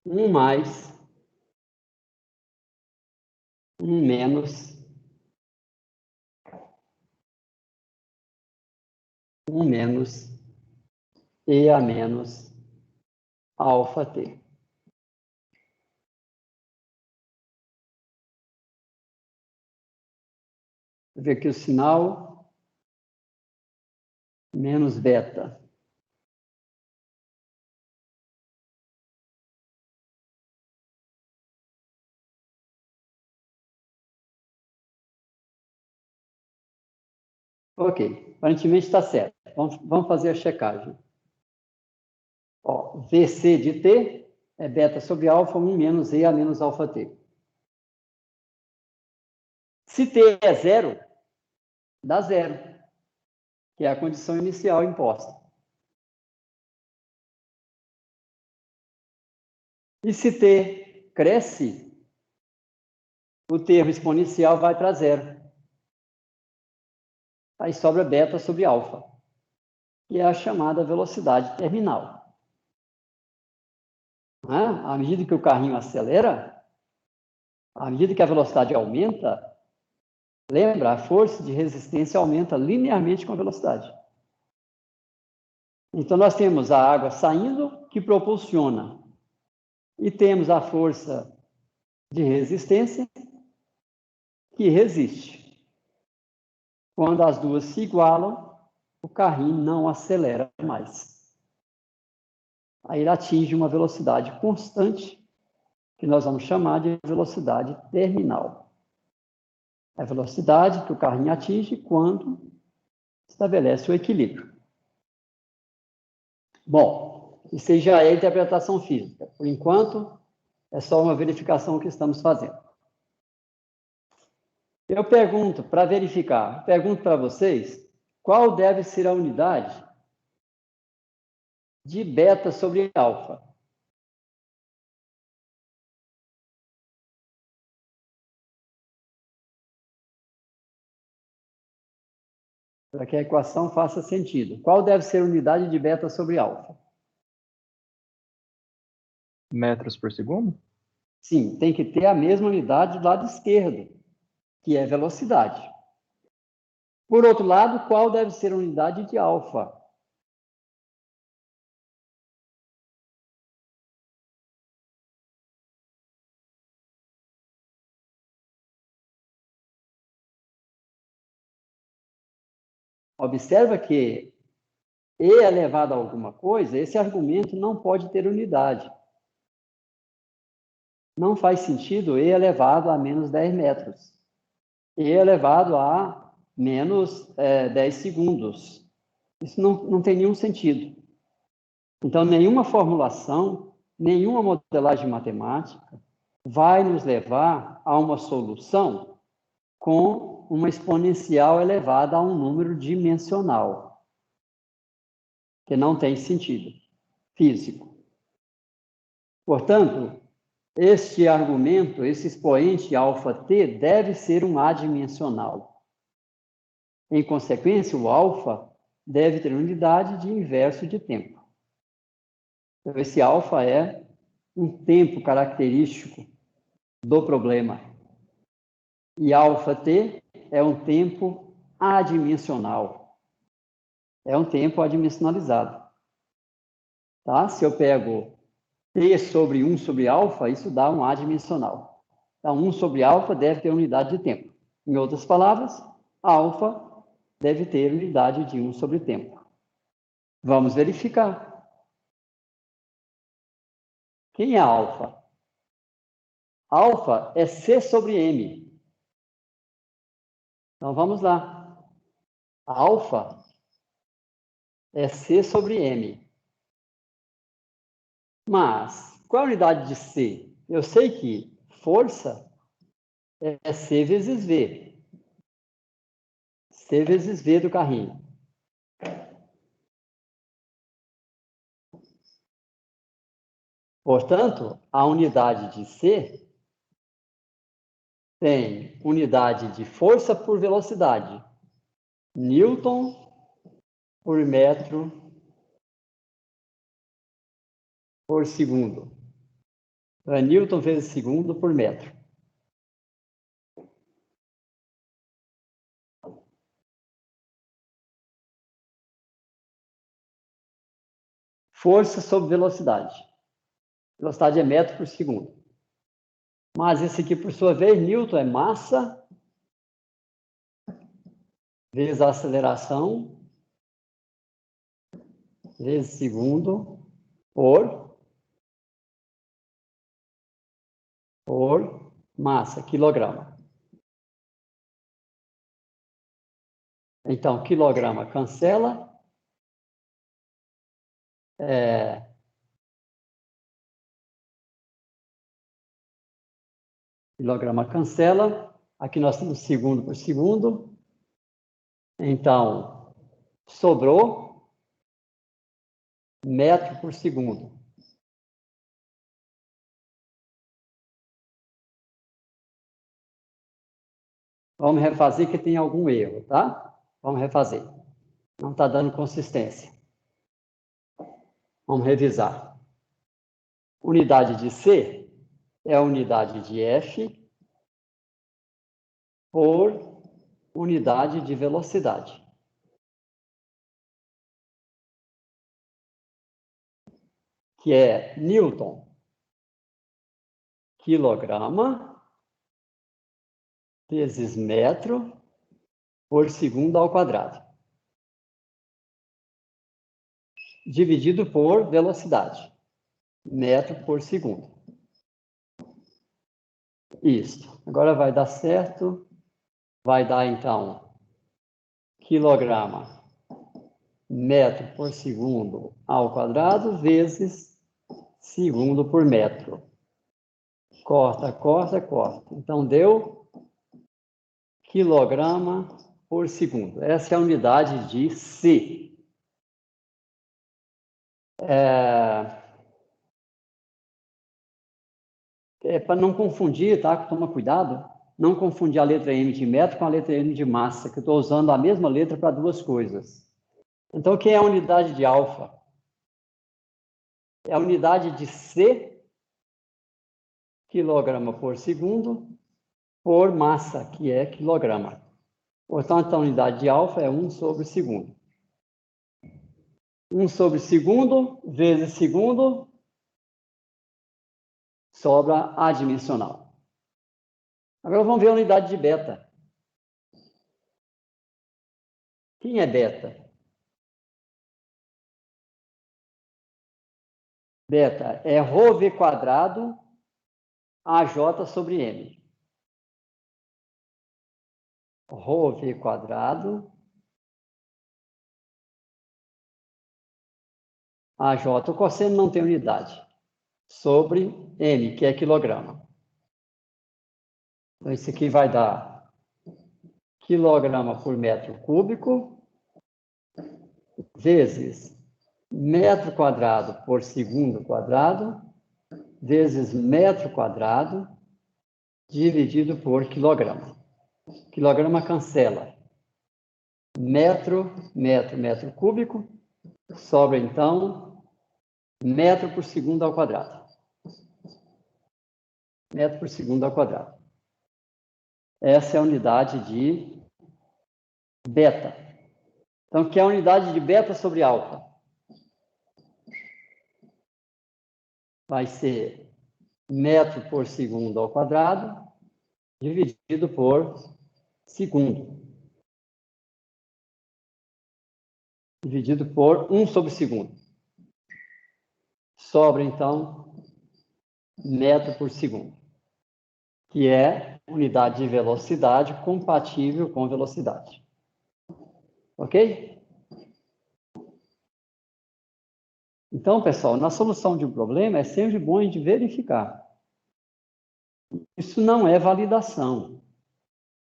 1 mais 1 menos 1 menos E a menos alfa t. Vou ver aqui o sinal, menos beta. Ok, aparentemente está certo. Vamos fazer a checagem. Ó, VC de t é beta sobre alfa, 1 menos E a menos alfa t. Se t é zero, dá zero, que é a condição inicial imposta. E se t cresce, o termo exponencial vai para zero. Aí sobra beta sobre alfa, que é a chamada velocidade terminal. À medida que o carrinho acelera, à medida que a velocidade aumenta, lembra, a força de resistência aumenta linearmente com a velocidade. Então, nós temos a água saindo, que propulsiona, e temos a força de resistência, que resiste. Quando as duas se igualam, o carrinho não acelera mais. Aí ele atinge uma velocidade constante, que nós vamos chamar de velocidade terminal. É a velocidade que o carrinho atinge quando estabelece o equilíbrio. Bom, isso aí já é interpretação física. Por enquanto, é só uma verificação que estamos fazendo. Eu pergunto, para verificar, pergunto para vocês, qual deve ser a unidade de beta sobre alfa? Para que a equação faça sentido. Qual deve ser a unidade de beta sobre alfa? Metros por segundo? Sim, tem que ter a mesma unidade do lado esquerdo, que é velocidade. Por outro lado, qual deve ser a unidade de alfa? Observa que E elevado a alguma coisa, esse argumento não pode ter unidade. Não faz sentido E elevado a menos 10 metros. E elevado a menos 10 segundos. Isso não tem nenhum sentido. Então, nenhuma formulação, nenhuma modelagem matemática vai nos levar a uma solução com uma exponencial elevada a um número dimensional, que não tem sentido físico. Portanto, este argumento, esse expoente αt, deve ser um adimensional. Em consequência, o alfa deve ter unidade de inverso de tempo. Então, esse alfa é um tempo característico do problema. E αt é um tempo adimensional. É um tempo adimensionalizado. Tá? Se eu pego T sobre 1 sobre alfa, isso dá um adimensional. Então, 1 sobre alfa deve ter unidade de tempo. Em outras palavras, alfa deve ter unidade de 1 sobre tempo. Vamos verificar. Quem é alfa? Alfa é C sobre M. Então, vamos lá. Alfa é C sobre M. Mas, qual é a unidade de C? Eu sei que força é C vezes V. C vezes V do carrinho. Portanto, a unidade de C tem unidade de força por velocidade. Newton por metro por segundo. É Newton vezes segundo por metro. Força sobre velocidade. Velocidade é metro por segundo. Mas esse aqui, por sua vez, Newton é massa vezes a aceleração vezes segundo por massa, quilograma. Então, quilograma cancela. Quilograma cancela. Aqui nós temos segundo por segundo. Então, sobrou metro por segundo. Vamos refazer que tem algum erro, tá? Vamos refazer. Não está dando consistência. Vamos revisar. Unidade de C é a unidade de F por unidade de velocidade. que é Newton, quilograma, vezes metro por segundo ao quadrado, dividido por velocidade, metro por segundo. Isso. Agora vai dar certo. Vai dar, então, quilograma, metro por segundo ao quadrado, vezes segundo por metro. Corta, corta, corta. Então, deu quilograma por segundo. Essa é a unidade de C. Para não confundir, tá? Toma cuidado. Não confundir a letra M de metro com a letra M de massa, que eu estou usando a mesma letra para duas coisas. Então, o que é a unidade de alfa? É a unidade de C, quilograma por segundo, por massa, que é quilograma. Portanto, a unidade de alfa é 1 sobre segundo. 1 sobre segundo vezes segundo sobra adimensional. Agora vamos ver a unidade de beta. Quem é beta? Beta é ρv quadrado AJ sobre M. ρv quadrado AJ, o cosseno não tem unidade, sobre M, que é quilograma. Então, isso aqui vai dar quilograma por metro cúbico, vezes metro quadrado por segundo quadrado, vezes metro quadrado, dividido por quilograma. Quilograma cancela. Metro, metro, metro cúbico, sobra, então, metro por segundo ao quadrado. Metro por segundo ao quadrado. Essa é a unidade de beta. Então, o que é a unidade de beta sobre alfa? Vai ser metro por segundo ao quadrado, dividido por segundo. Dividido por 1 sobre segundo. Sobra, então, metro por segundo, que é unidade de velocidade compatível com velocidade. Ok? Então, pessoal, na solução de um problema é sempre bom a gente verificar. Isso não é validação.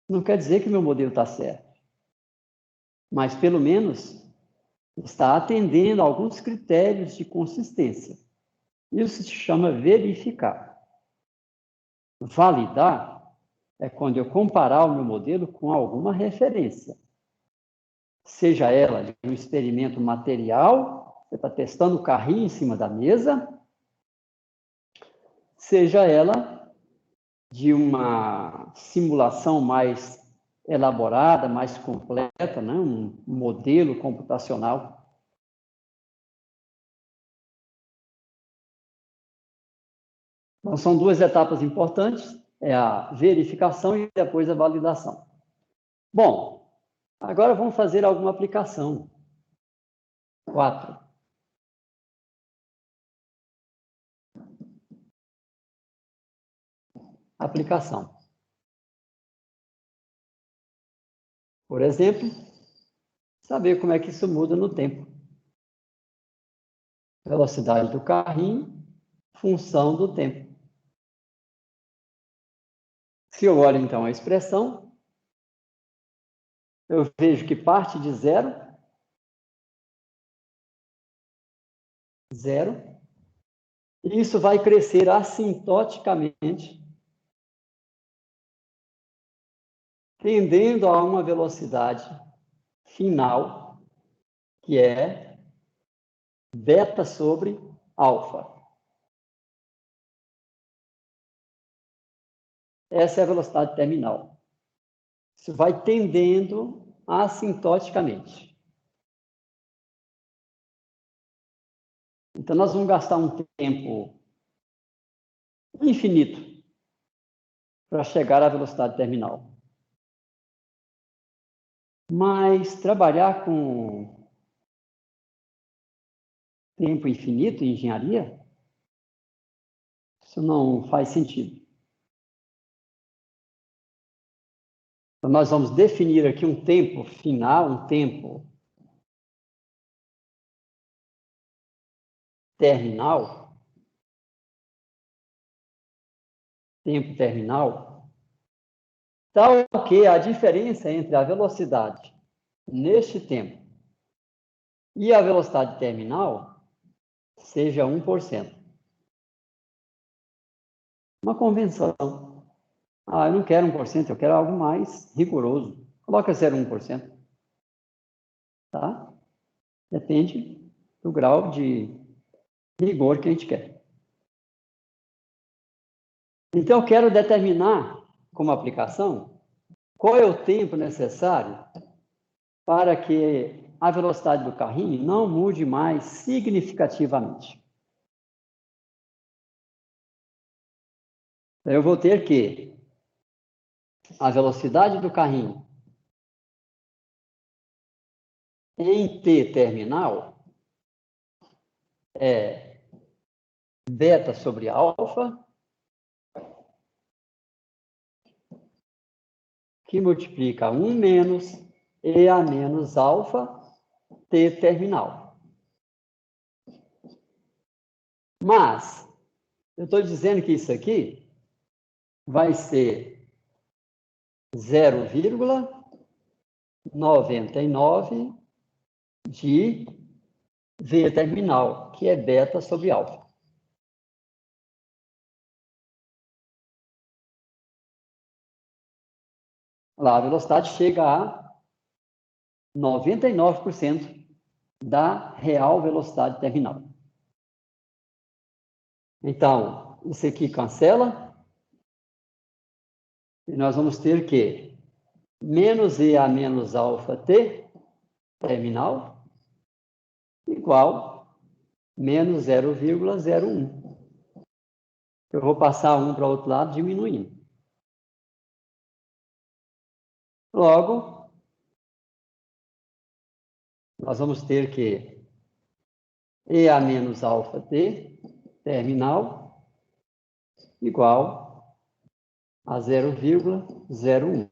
Não quer dizer que meu modelo está certo. Mas, pelo menos, está atendendo a alguns critérios de consistência. Isso se chama verificar. Validar é quando eu comparar o meu modelo com alguma referência. Seja ela de um experimento material, você está testando o carrinho em cima da mesa, seja ela de uma simulação mais elaborada, mais completa, né? Um modelo computacional. Então, são duas etapas importantes, é a verificação e depois a validação. Bom, agora vamos fazer alguma aplicação. 4. Aplicação. Por exemplo, saber como é que isso muda no tempo. Velocidade do carrinho, função do tempo. Se eu olho, então, a expressão, eu vejo que parte de zero, e isso vai crescer assintoticamente, tendendo a uma velocidade final, que é beta sobre alfa. Essa é a velocidade terminal. Isso vai tendendo assintoticamente. Então, nós vamos gastar um tempo infinito para chegar à velocidade terminal. Mas trabalhar com tempo infinito em engenharia, isso não faz sentido. Então, nós vamos definir aqui um tempo final, um tempo terminal, tal que a diferença entre a velocidade neste tempo e a velocidade terminal seja 1%. Uma convenção. Eu não quero 1%, eu quero algo mais rigoroso. Coloca 0,1%. Tá? Depende do grau de rigor que a gente quer. Então, eu quero determinar, como aplicação, qual é o tempo necessário para que a velocidade do carrinho não mude mais significativamente. Eu vou ter que a velocidade do carrinho em T terminal é beta sobre alfa, que multiplica 1 menos EA menos alfa T terminal. Mas, eu estou dizendo que isso aqui vai ser 0,99 de V terminal, que é beta sobre alfa. Lá, a velocidade chega a 99% da real velocidade terminal. Então, isso aqui cancela. E nós vamos ter que menos EA menos alfa T terminal igual menos 0,01. Eu vou passar um para o outro lado diminuindo. Logo, nós vamos ter que EA menos alfa T terminal igual a 0,01.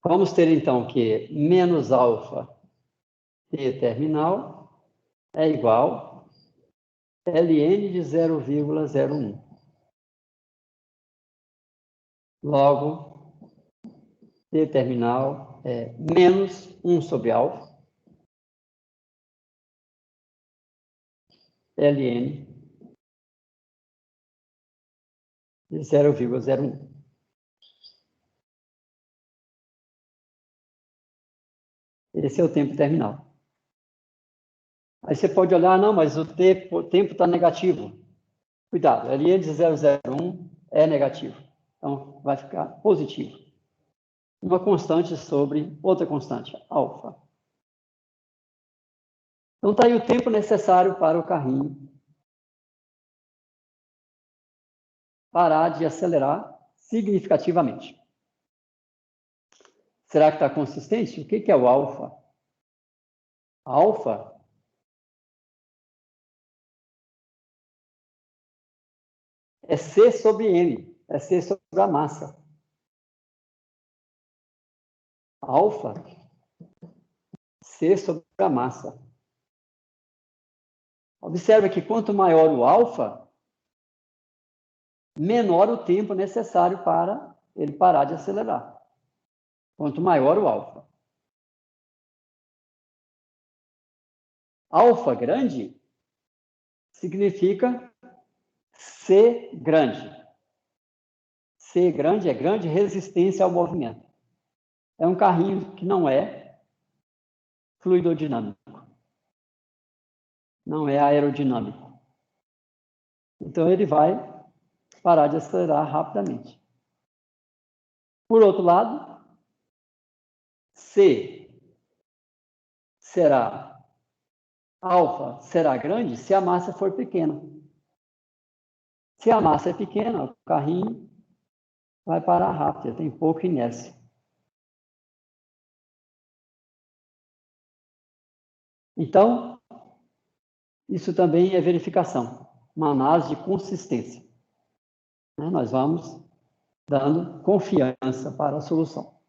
Vamos ter, então, que menos alfa T terminal é igual a ln de 0,01. Logo, T terminal é menos 1 sobre alfa, ln de 0,01. Esse é o tempo terminal. Aí você pode olhar, não, mas o tempo está negativo. Cuidado, ln de 0,01 é negativo. Então, vai ficar positivo. Uma constante sobre outra constante, alfa. Então, está aí o tempo necessário para o carrinho parar de acelerar significativamente. Será que está consistente? O que é o alfa? Alfa é C sobre M, é C sobre a massa. Alfa, C sobre a massa. Observe que quanto maior o alfa, menor o tempo necessário para ele parar de acelerar. Quanto maior o alfa. Alfa grande significa C grande. C grande é grande resistência ao movimento. É um carrinho que não é fluidodinâmico. Não é aerodinâmico. Então, ele vai parar de acelerar rapidamente. Por outro lado, C será, alfa será grande se a massa for pequena. Se a massa é pequena, o carrinho vai parar rápido, tem pouca inércia. Então, isso também é verificação, uma análise de consistência. Nós vamos dando confiança para a solução.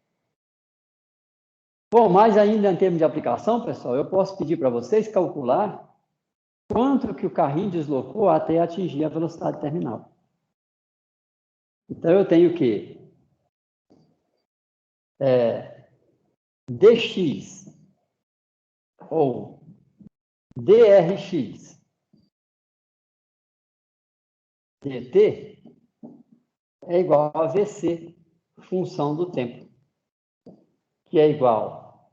Bom, mas ainda em termos de aplicação, pessoal, eu posso pedir para vocês calcular quanto que o carrinho deslocou até atingir a velocidade terminal. Então, eu tenho que dx ou drx dt é igual a vc, função do tempo, que é igual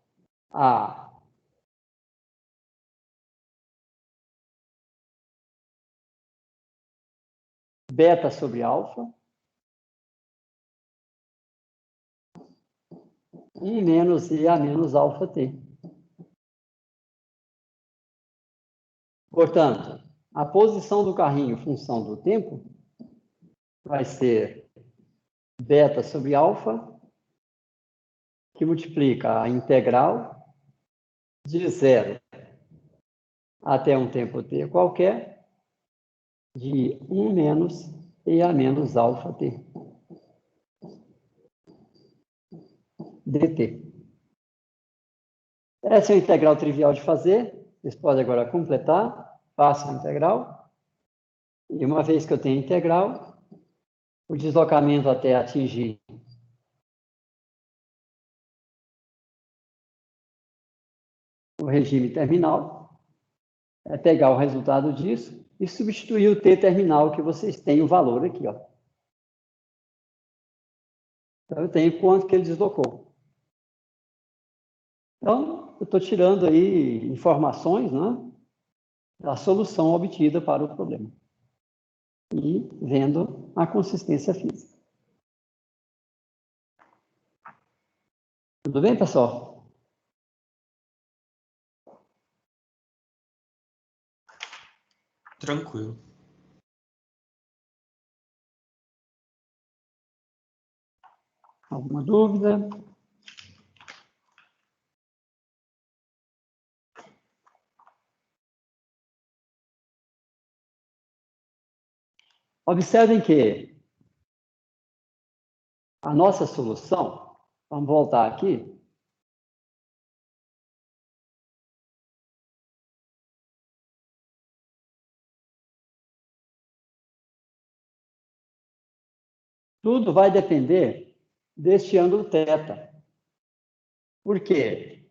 a beta sobre alfa, 1 menos IA menos alfa t. Portanto, a posição do carrinho, função do tempo, vai ser beta sobre alfa, que multiplica a integral de 0 até um tempo t qualquer, de 1 menos IA menos alfa t. dt. Essa é a integral trivial de fazer. Vocês podem agora completar. Façam a integral. E uma vez que eu tenho a integral, o deslocamento até atingir o regime terminal é pegar o resultado disso e substituir o t terminal que vocês têm o valor aqui, ó. Então, eu tenho quanto que ele deslocou. Então, eu estou tirando aí informações, né, da solução obtida para o problema. E vendo a consistência física. Tudo bem, pessoal? Tranquilo. Alguma dúvida? Observem que a nossa solução, vamos voltar aqui, tudo vai depender deste ângulo θ. Por quê?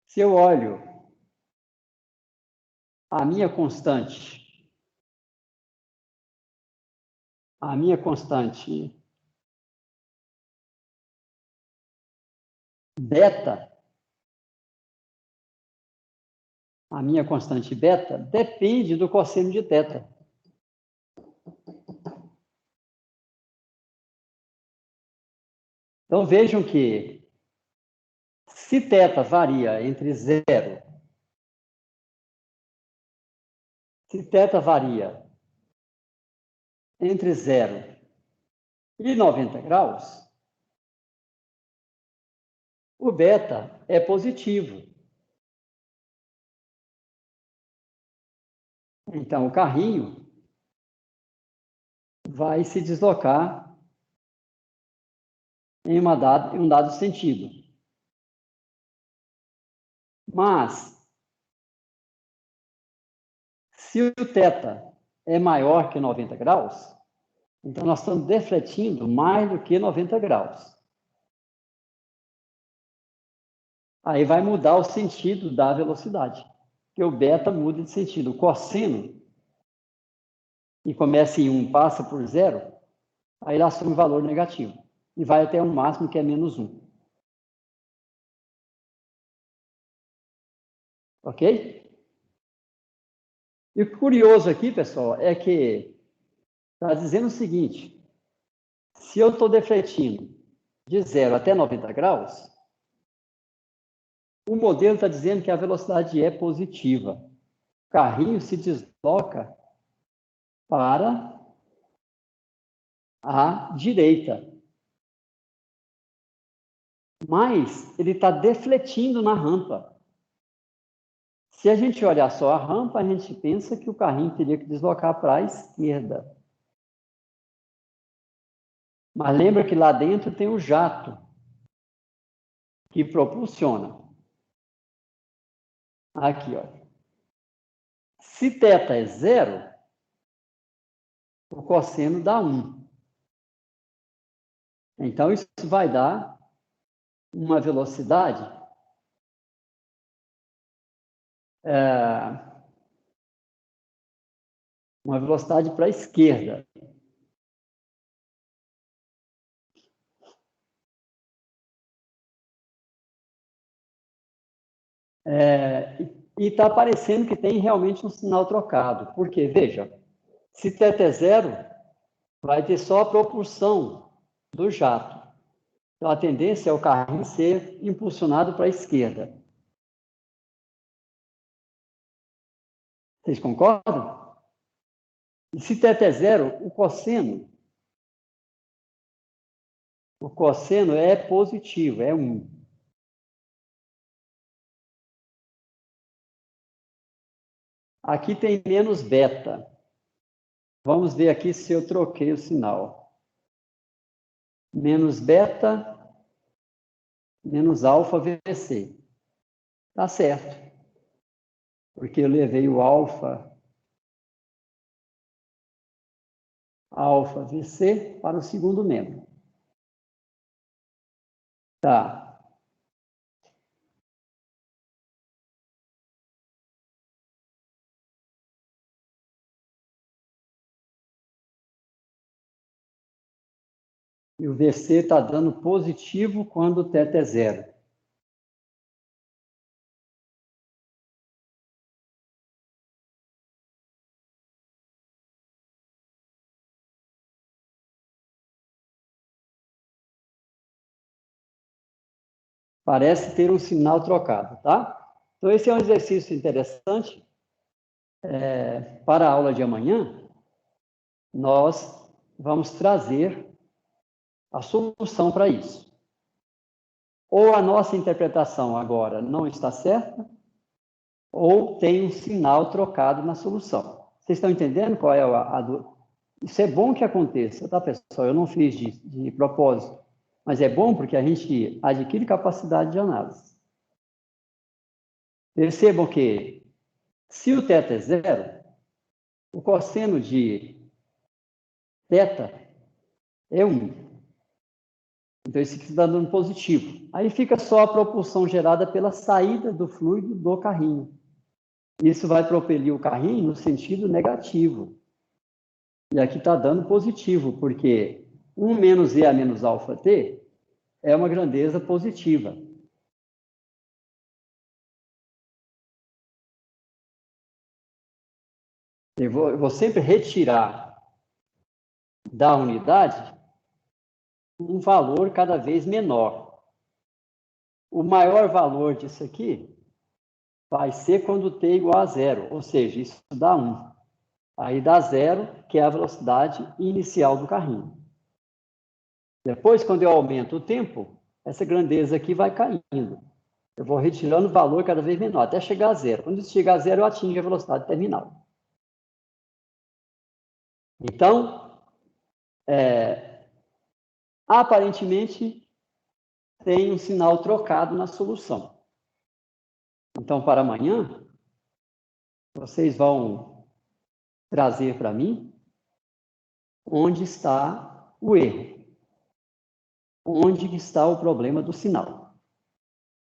Se eu olho a minha constante beta, depende do cosseno de θ. Então, vejam que se θ varia entre 0, se θ varia entre 0 e 90 graus, o beta é positivo. Então, o carrinho vai se deslocar em um dado sentido. Mas, se o θ é maior que 90 graus, então nós estamos defletindo mais do que 90 graus. Aí vai mudar o sentido da velocidade, porque o beta muda de sentido. O cosseno, e começa em 1, passa por 0, aí ele assume valor negativo. E vai até um máximo que é menos 1. Ok? E o curioso aqui, pessoal, é que está dizendo o seguinte: se eu estou defletindo de 0 até 90 graus, o modelo está dizendo que a velocidade é positiva. O carrinho se desloca para a direita. Mas ele está defletindo na rampa. Se a gente olhar só a rampa, a gente pensa que o carrinho teria que deslocar para a esquerda. Mas lembra que lá dentro tem o jato que propulsiona. Aqui, ó. Se θ é 0, o cosseno dá 1. Então, isso vai dar uma velocidade para a esquerda. E está aparecendo que tem realmente um sinal trocado. Porque, veja, se θ é 0, vai ter só a propulsão do jato. Então, a tendência é o carrinho ser impulsionado para a esquerda. Vocês concordam? E se θ é 0, o cosseno é positivo, é 1. Aqui tem menos beta. Vamos ver aqui se eu troquei o sinal. Menos beta, menos alfa VC. Tá certo. Porque eu levei o alfa VC para o segundo membro. Tá. E o VC está dando positivo quando o θ é 0. Parece ter um sinal trocado, tá? Então, esse é um exercício interessante. Para a aula de amanhã, nós vamos trazer a solução para isso. Ou a nossa interpretação agora não está certa, ou tem um sinal trocado na solução. Vocês estão entendendo qual é Isso é bom que aconteça, tá, pessoal? Eu não fiz de propósito, mas é bom porque a gente adquire capacidade de análise. Percebam que, se o θ é 0, o cosseno de θ é 1. Então, isso aqui está dando positivo. Aí fica só a propulsão gerada pela saída do fluido do carrinho. Isso vai propelir o carrinho no sentido negativo. E aqui está dando positivo, porque 1 menos E a menos alfa T é uma grandeza positiva. Eu vou sempre retirar da unidade um valor cada vez menor. O maior valor disso aqui vai ser quando t é igual a 0, ou seja, isso dá 1. Aí dá 0, que é a velocidade inicial do carrinho. Depois, quando eu aumento o tempo, essa grandeza aqui vai caindo. Eu vou retirando o valor cada vez menor, até chegar a 0. Quando isso chegar a 0, eu atingo a velocidade terminal. Então, aparentemente, tem um sinal trocado na solução. Então, para amanhã, vocês vão trazer para mim onde está o erro. Onde está o problema do sinal.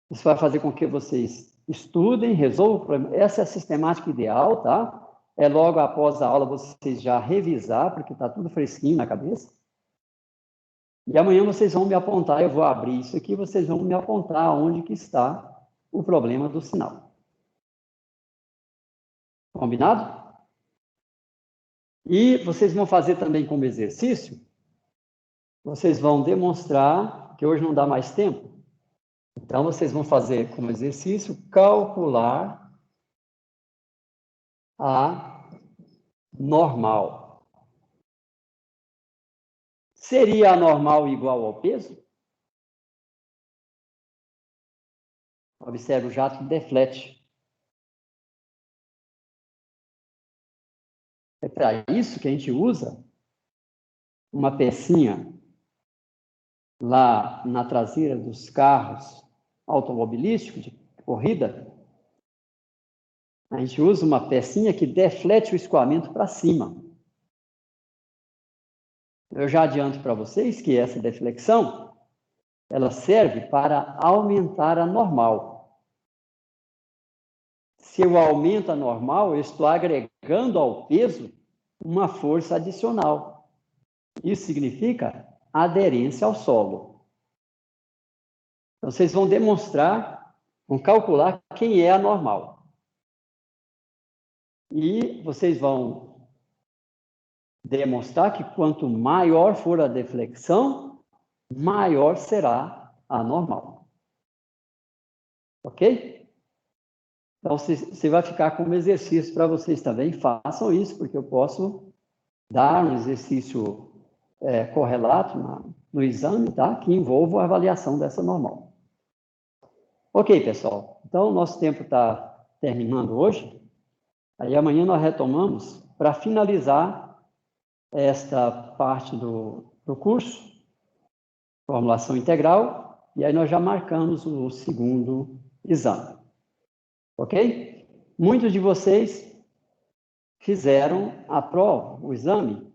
Isso vai fazer com que vocês estudem, resolvam o problema. Essa é a sistemática ideal, tá? É logo após a aula vocês já revisar, porque está tudo fresquinho na cabeça. E amanhã vocês vão me apontar, eu vou abrir isso aqui, vocês vão me apontar onde que está o problema do sinal. Combinado? E vocês vão fazer também como exercício, vocês vão demonstrar, que hoje não dá mais tempo, então vocês vão fazer como exercício, calcular a normal. Seria a normal igual ao peso? Observe, o jato deflete. É para isso que a gente usa uma pecinha lá na traseira dos carros automobilísticos de corrida. A gente usa uma pecinha que deflete o escoamento para cima. Eu já adianto para vocês que essa deflexão, ela serve para aumentar a normal. Se eu aumento a normal, eu estou agregando ao peso uma força adicional. Isso significa aderência ao solo. Então, vocês vão demonstrar, vão calcular quem é a normal. E vocês vão demonstrar que quanto maior for a deflexão, maior será a normal. Ok? Então, você vai ficar como exercício para vocês também. Façam isso, porque eu posso dar um exercício correlato no exame, tá? Que envolva a avaliação dessa normal. Ok, pessoal. Então, o nosso tempo está terminando hoje. Aí amanhã nós retomamos para finalizar esta parte do curso, formulação integral, e aí nós já marcamos o segundo exame. Ok? Muitos de vocês fizeram a prova, o exame,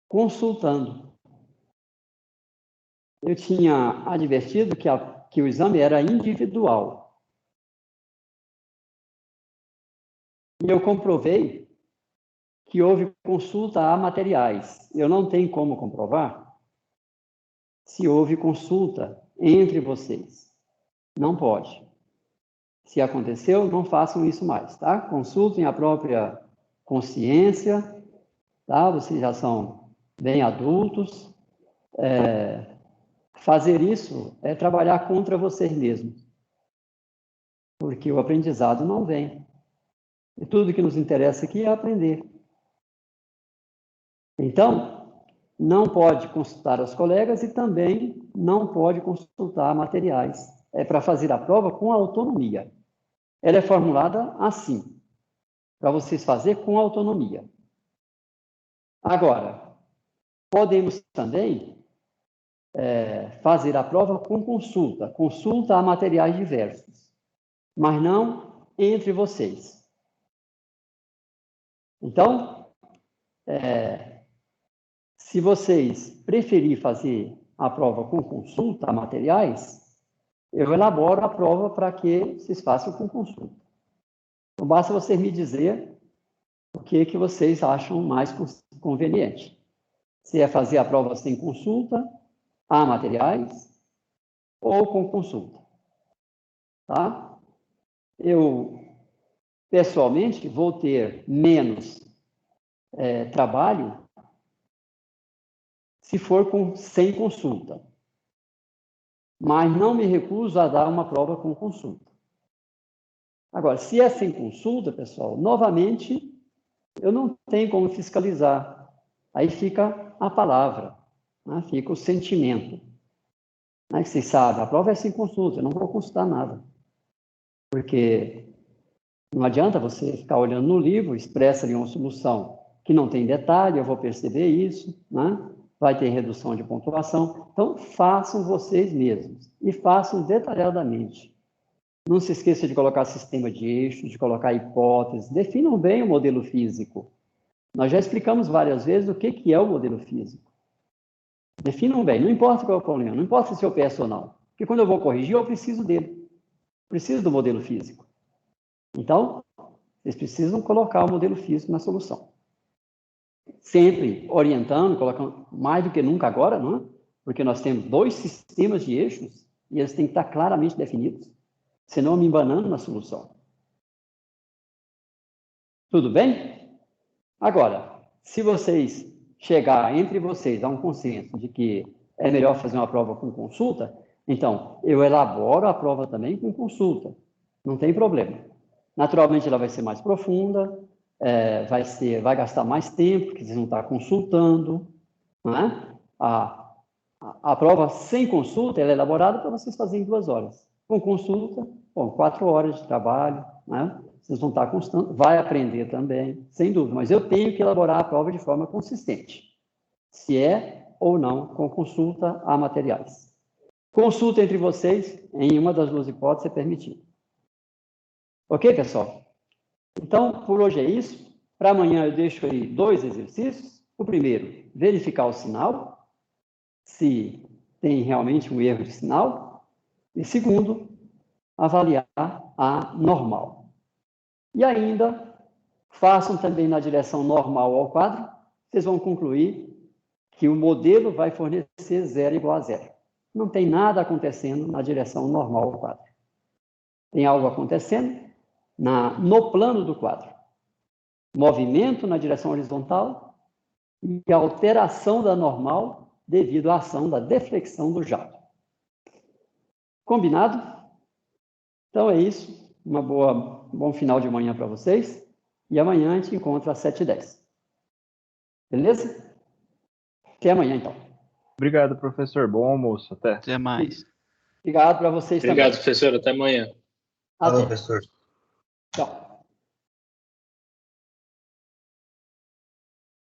consultando. Eu tinha advertido que o exame era individual. E eu comprovei que houve consulta a materiais. Eu não tenho como comprovar se houve consulta entre vocês. Não pode. Se aconteceu, não façam isso mais, tá? Consultem a própria consciência, tá? Vocês já são bem adultos. Fazer isso é trabalhar contra vocês mesmos. Porque o aprendizado não vem. E tudo que nos interessa aqui é aprender. Então, não pode consultar os colegas e também não pode consultar materiais. É para fazer a prova com autonomia. Ela é formulada assim, para vocês fazerem com autonomia. Agora, podemos também fazer a prova com consulta a materiais diversos, mas não entre vocês. Então, se vocês preferirem fazer a prova com consulta a materiais, eu elaboro a prova para que vocês façam com consulta. Então, basta vocês me dizer o que vocês acham mais conveniente. Se é fazer a prova sem consulta, a materiais, ou com consulta. Tá? Eu, pessoalmente, vou ter menos trabalho se for sem consulta. Mas não me recuso a dar uma prova com consulta. Agora, se é sem consulta, pessoal, novamente, eu não tenho como fiscalizar. Aí fica a palavra, né? Fica o sentimento. Né? Vocês sabem, a prova é sem consulta, eu não vou consultar nada. Porque não adianta você ficar olhando no livro, expressa ali uma solução que não tem detalhe, eu vou perceber isso, né? Vai ter redução de pontuação. Então, façam vocês mesmos e façam detalhadamente. Não se esqueça de colocar sistema de eixos, de colocar hipóteses. Definam bem o modelo físico. Nós já explicamos várias vezes o que é o modelo físico. Definam bem, não importa qual é o problema, não importa se eu peço ou não. Porque quando eu vou corrigir, eu preciso dele. Preciso do modelo físico. Então, vocês precisam colocar o modelo físico na solução. Sempre orientando, colocando mais do que nunca agora, não é? Porque nós temos 2 sistemas de eixos e eles têm que estar claramente definidos. Senão eu me embanando na solução. Tudo bem? Agora, se vocês chegar entre vocês a um consenso de que é melhor fazer uma prova com consulta, então eu elaboro a prova também com consulta. Não tem problema. Naturalmente, ela vai ser mais profunda, vai gastar mais tempo, porque vocês vão estar consultando, né? A prova sem consulta, ela é elaborada para vocês fazerem em 2 horas. Com consulta, 4 horas de trabalho, né? Vocês vão estar constando, vai aprender também, sem dúvida, mas eu tenho que elaborar a prova de forma consistente, se é ou não com consulta a materiais. Consulta entre vocês, em uma das 2 hipóteses, é permitido. Ok, pessoal? Então, por hoje é isso. Para amanhã eu deixo aí 2 exercícios. O primeiro, verificar o sinal, se tem realmente um erro de sinal. E segundo, avaliar a normal. E ainda, façam também na direção normal ao quadro, vocês vão concluir que o modelo vai fornecer 0 igual a 0. Não tem nada acontecendo na direção normal ao quadro. Tem algo acontecendo no plano do quadro. Movimento na direção horizontal e alteração da normal devido à ação da deflexão do jato. Combinado? Então é isso. Um bom final de manhã para vocês. E amanhã a gente encontra às 7h10. Beleza? Até amanhã, então. Obrigado, professor. Bom almoço. Até. Até mais. Obrigado para vocês Obrigado, também. professor. Até amanhã. Falou, Até. professor. Tchau.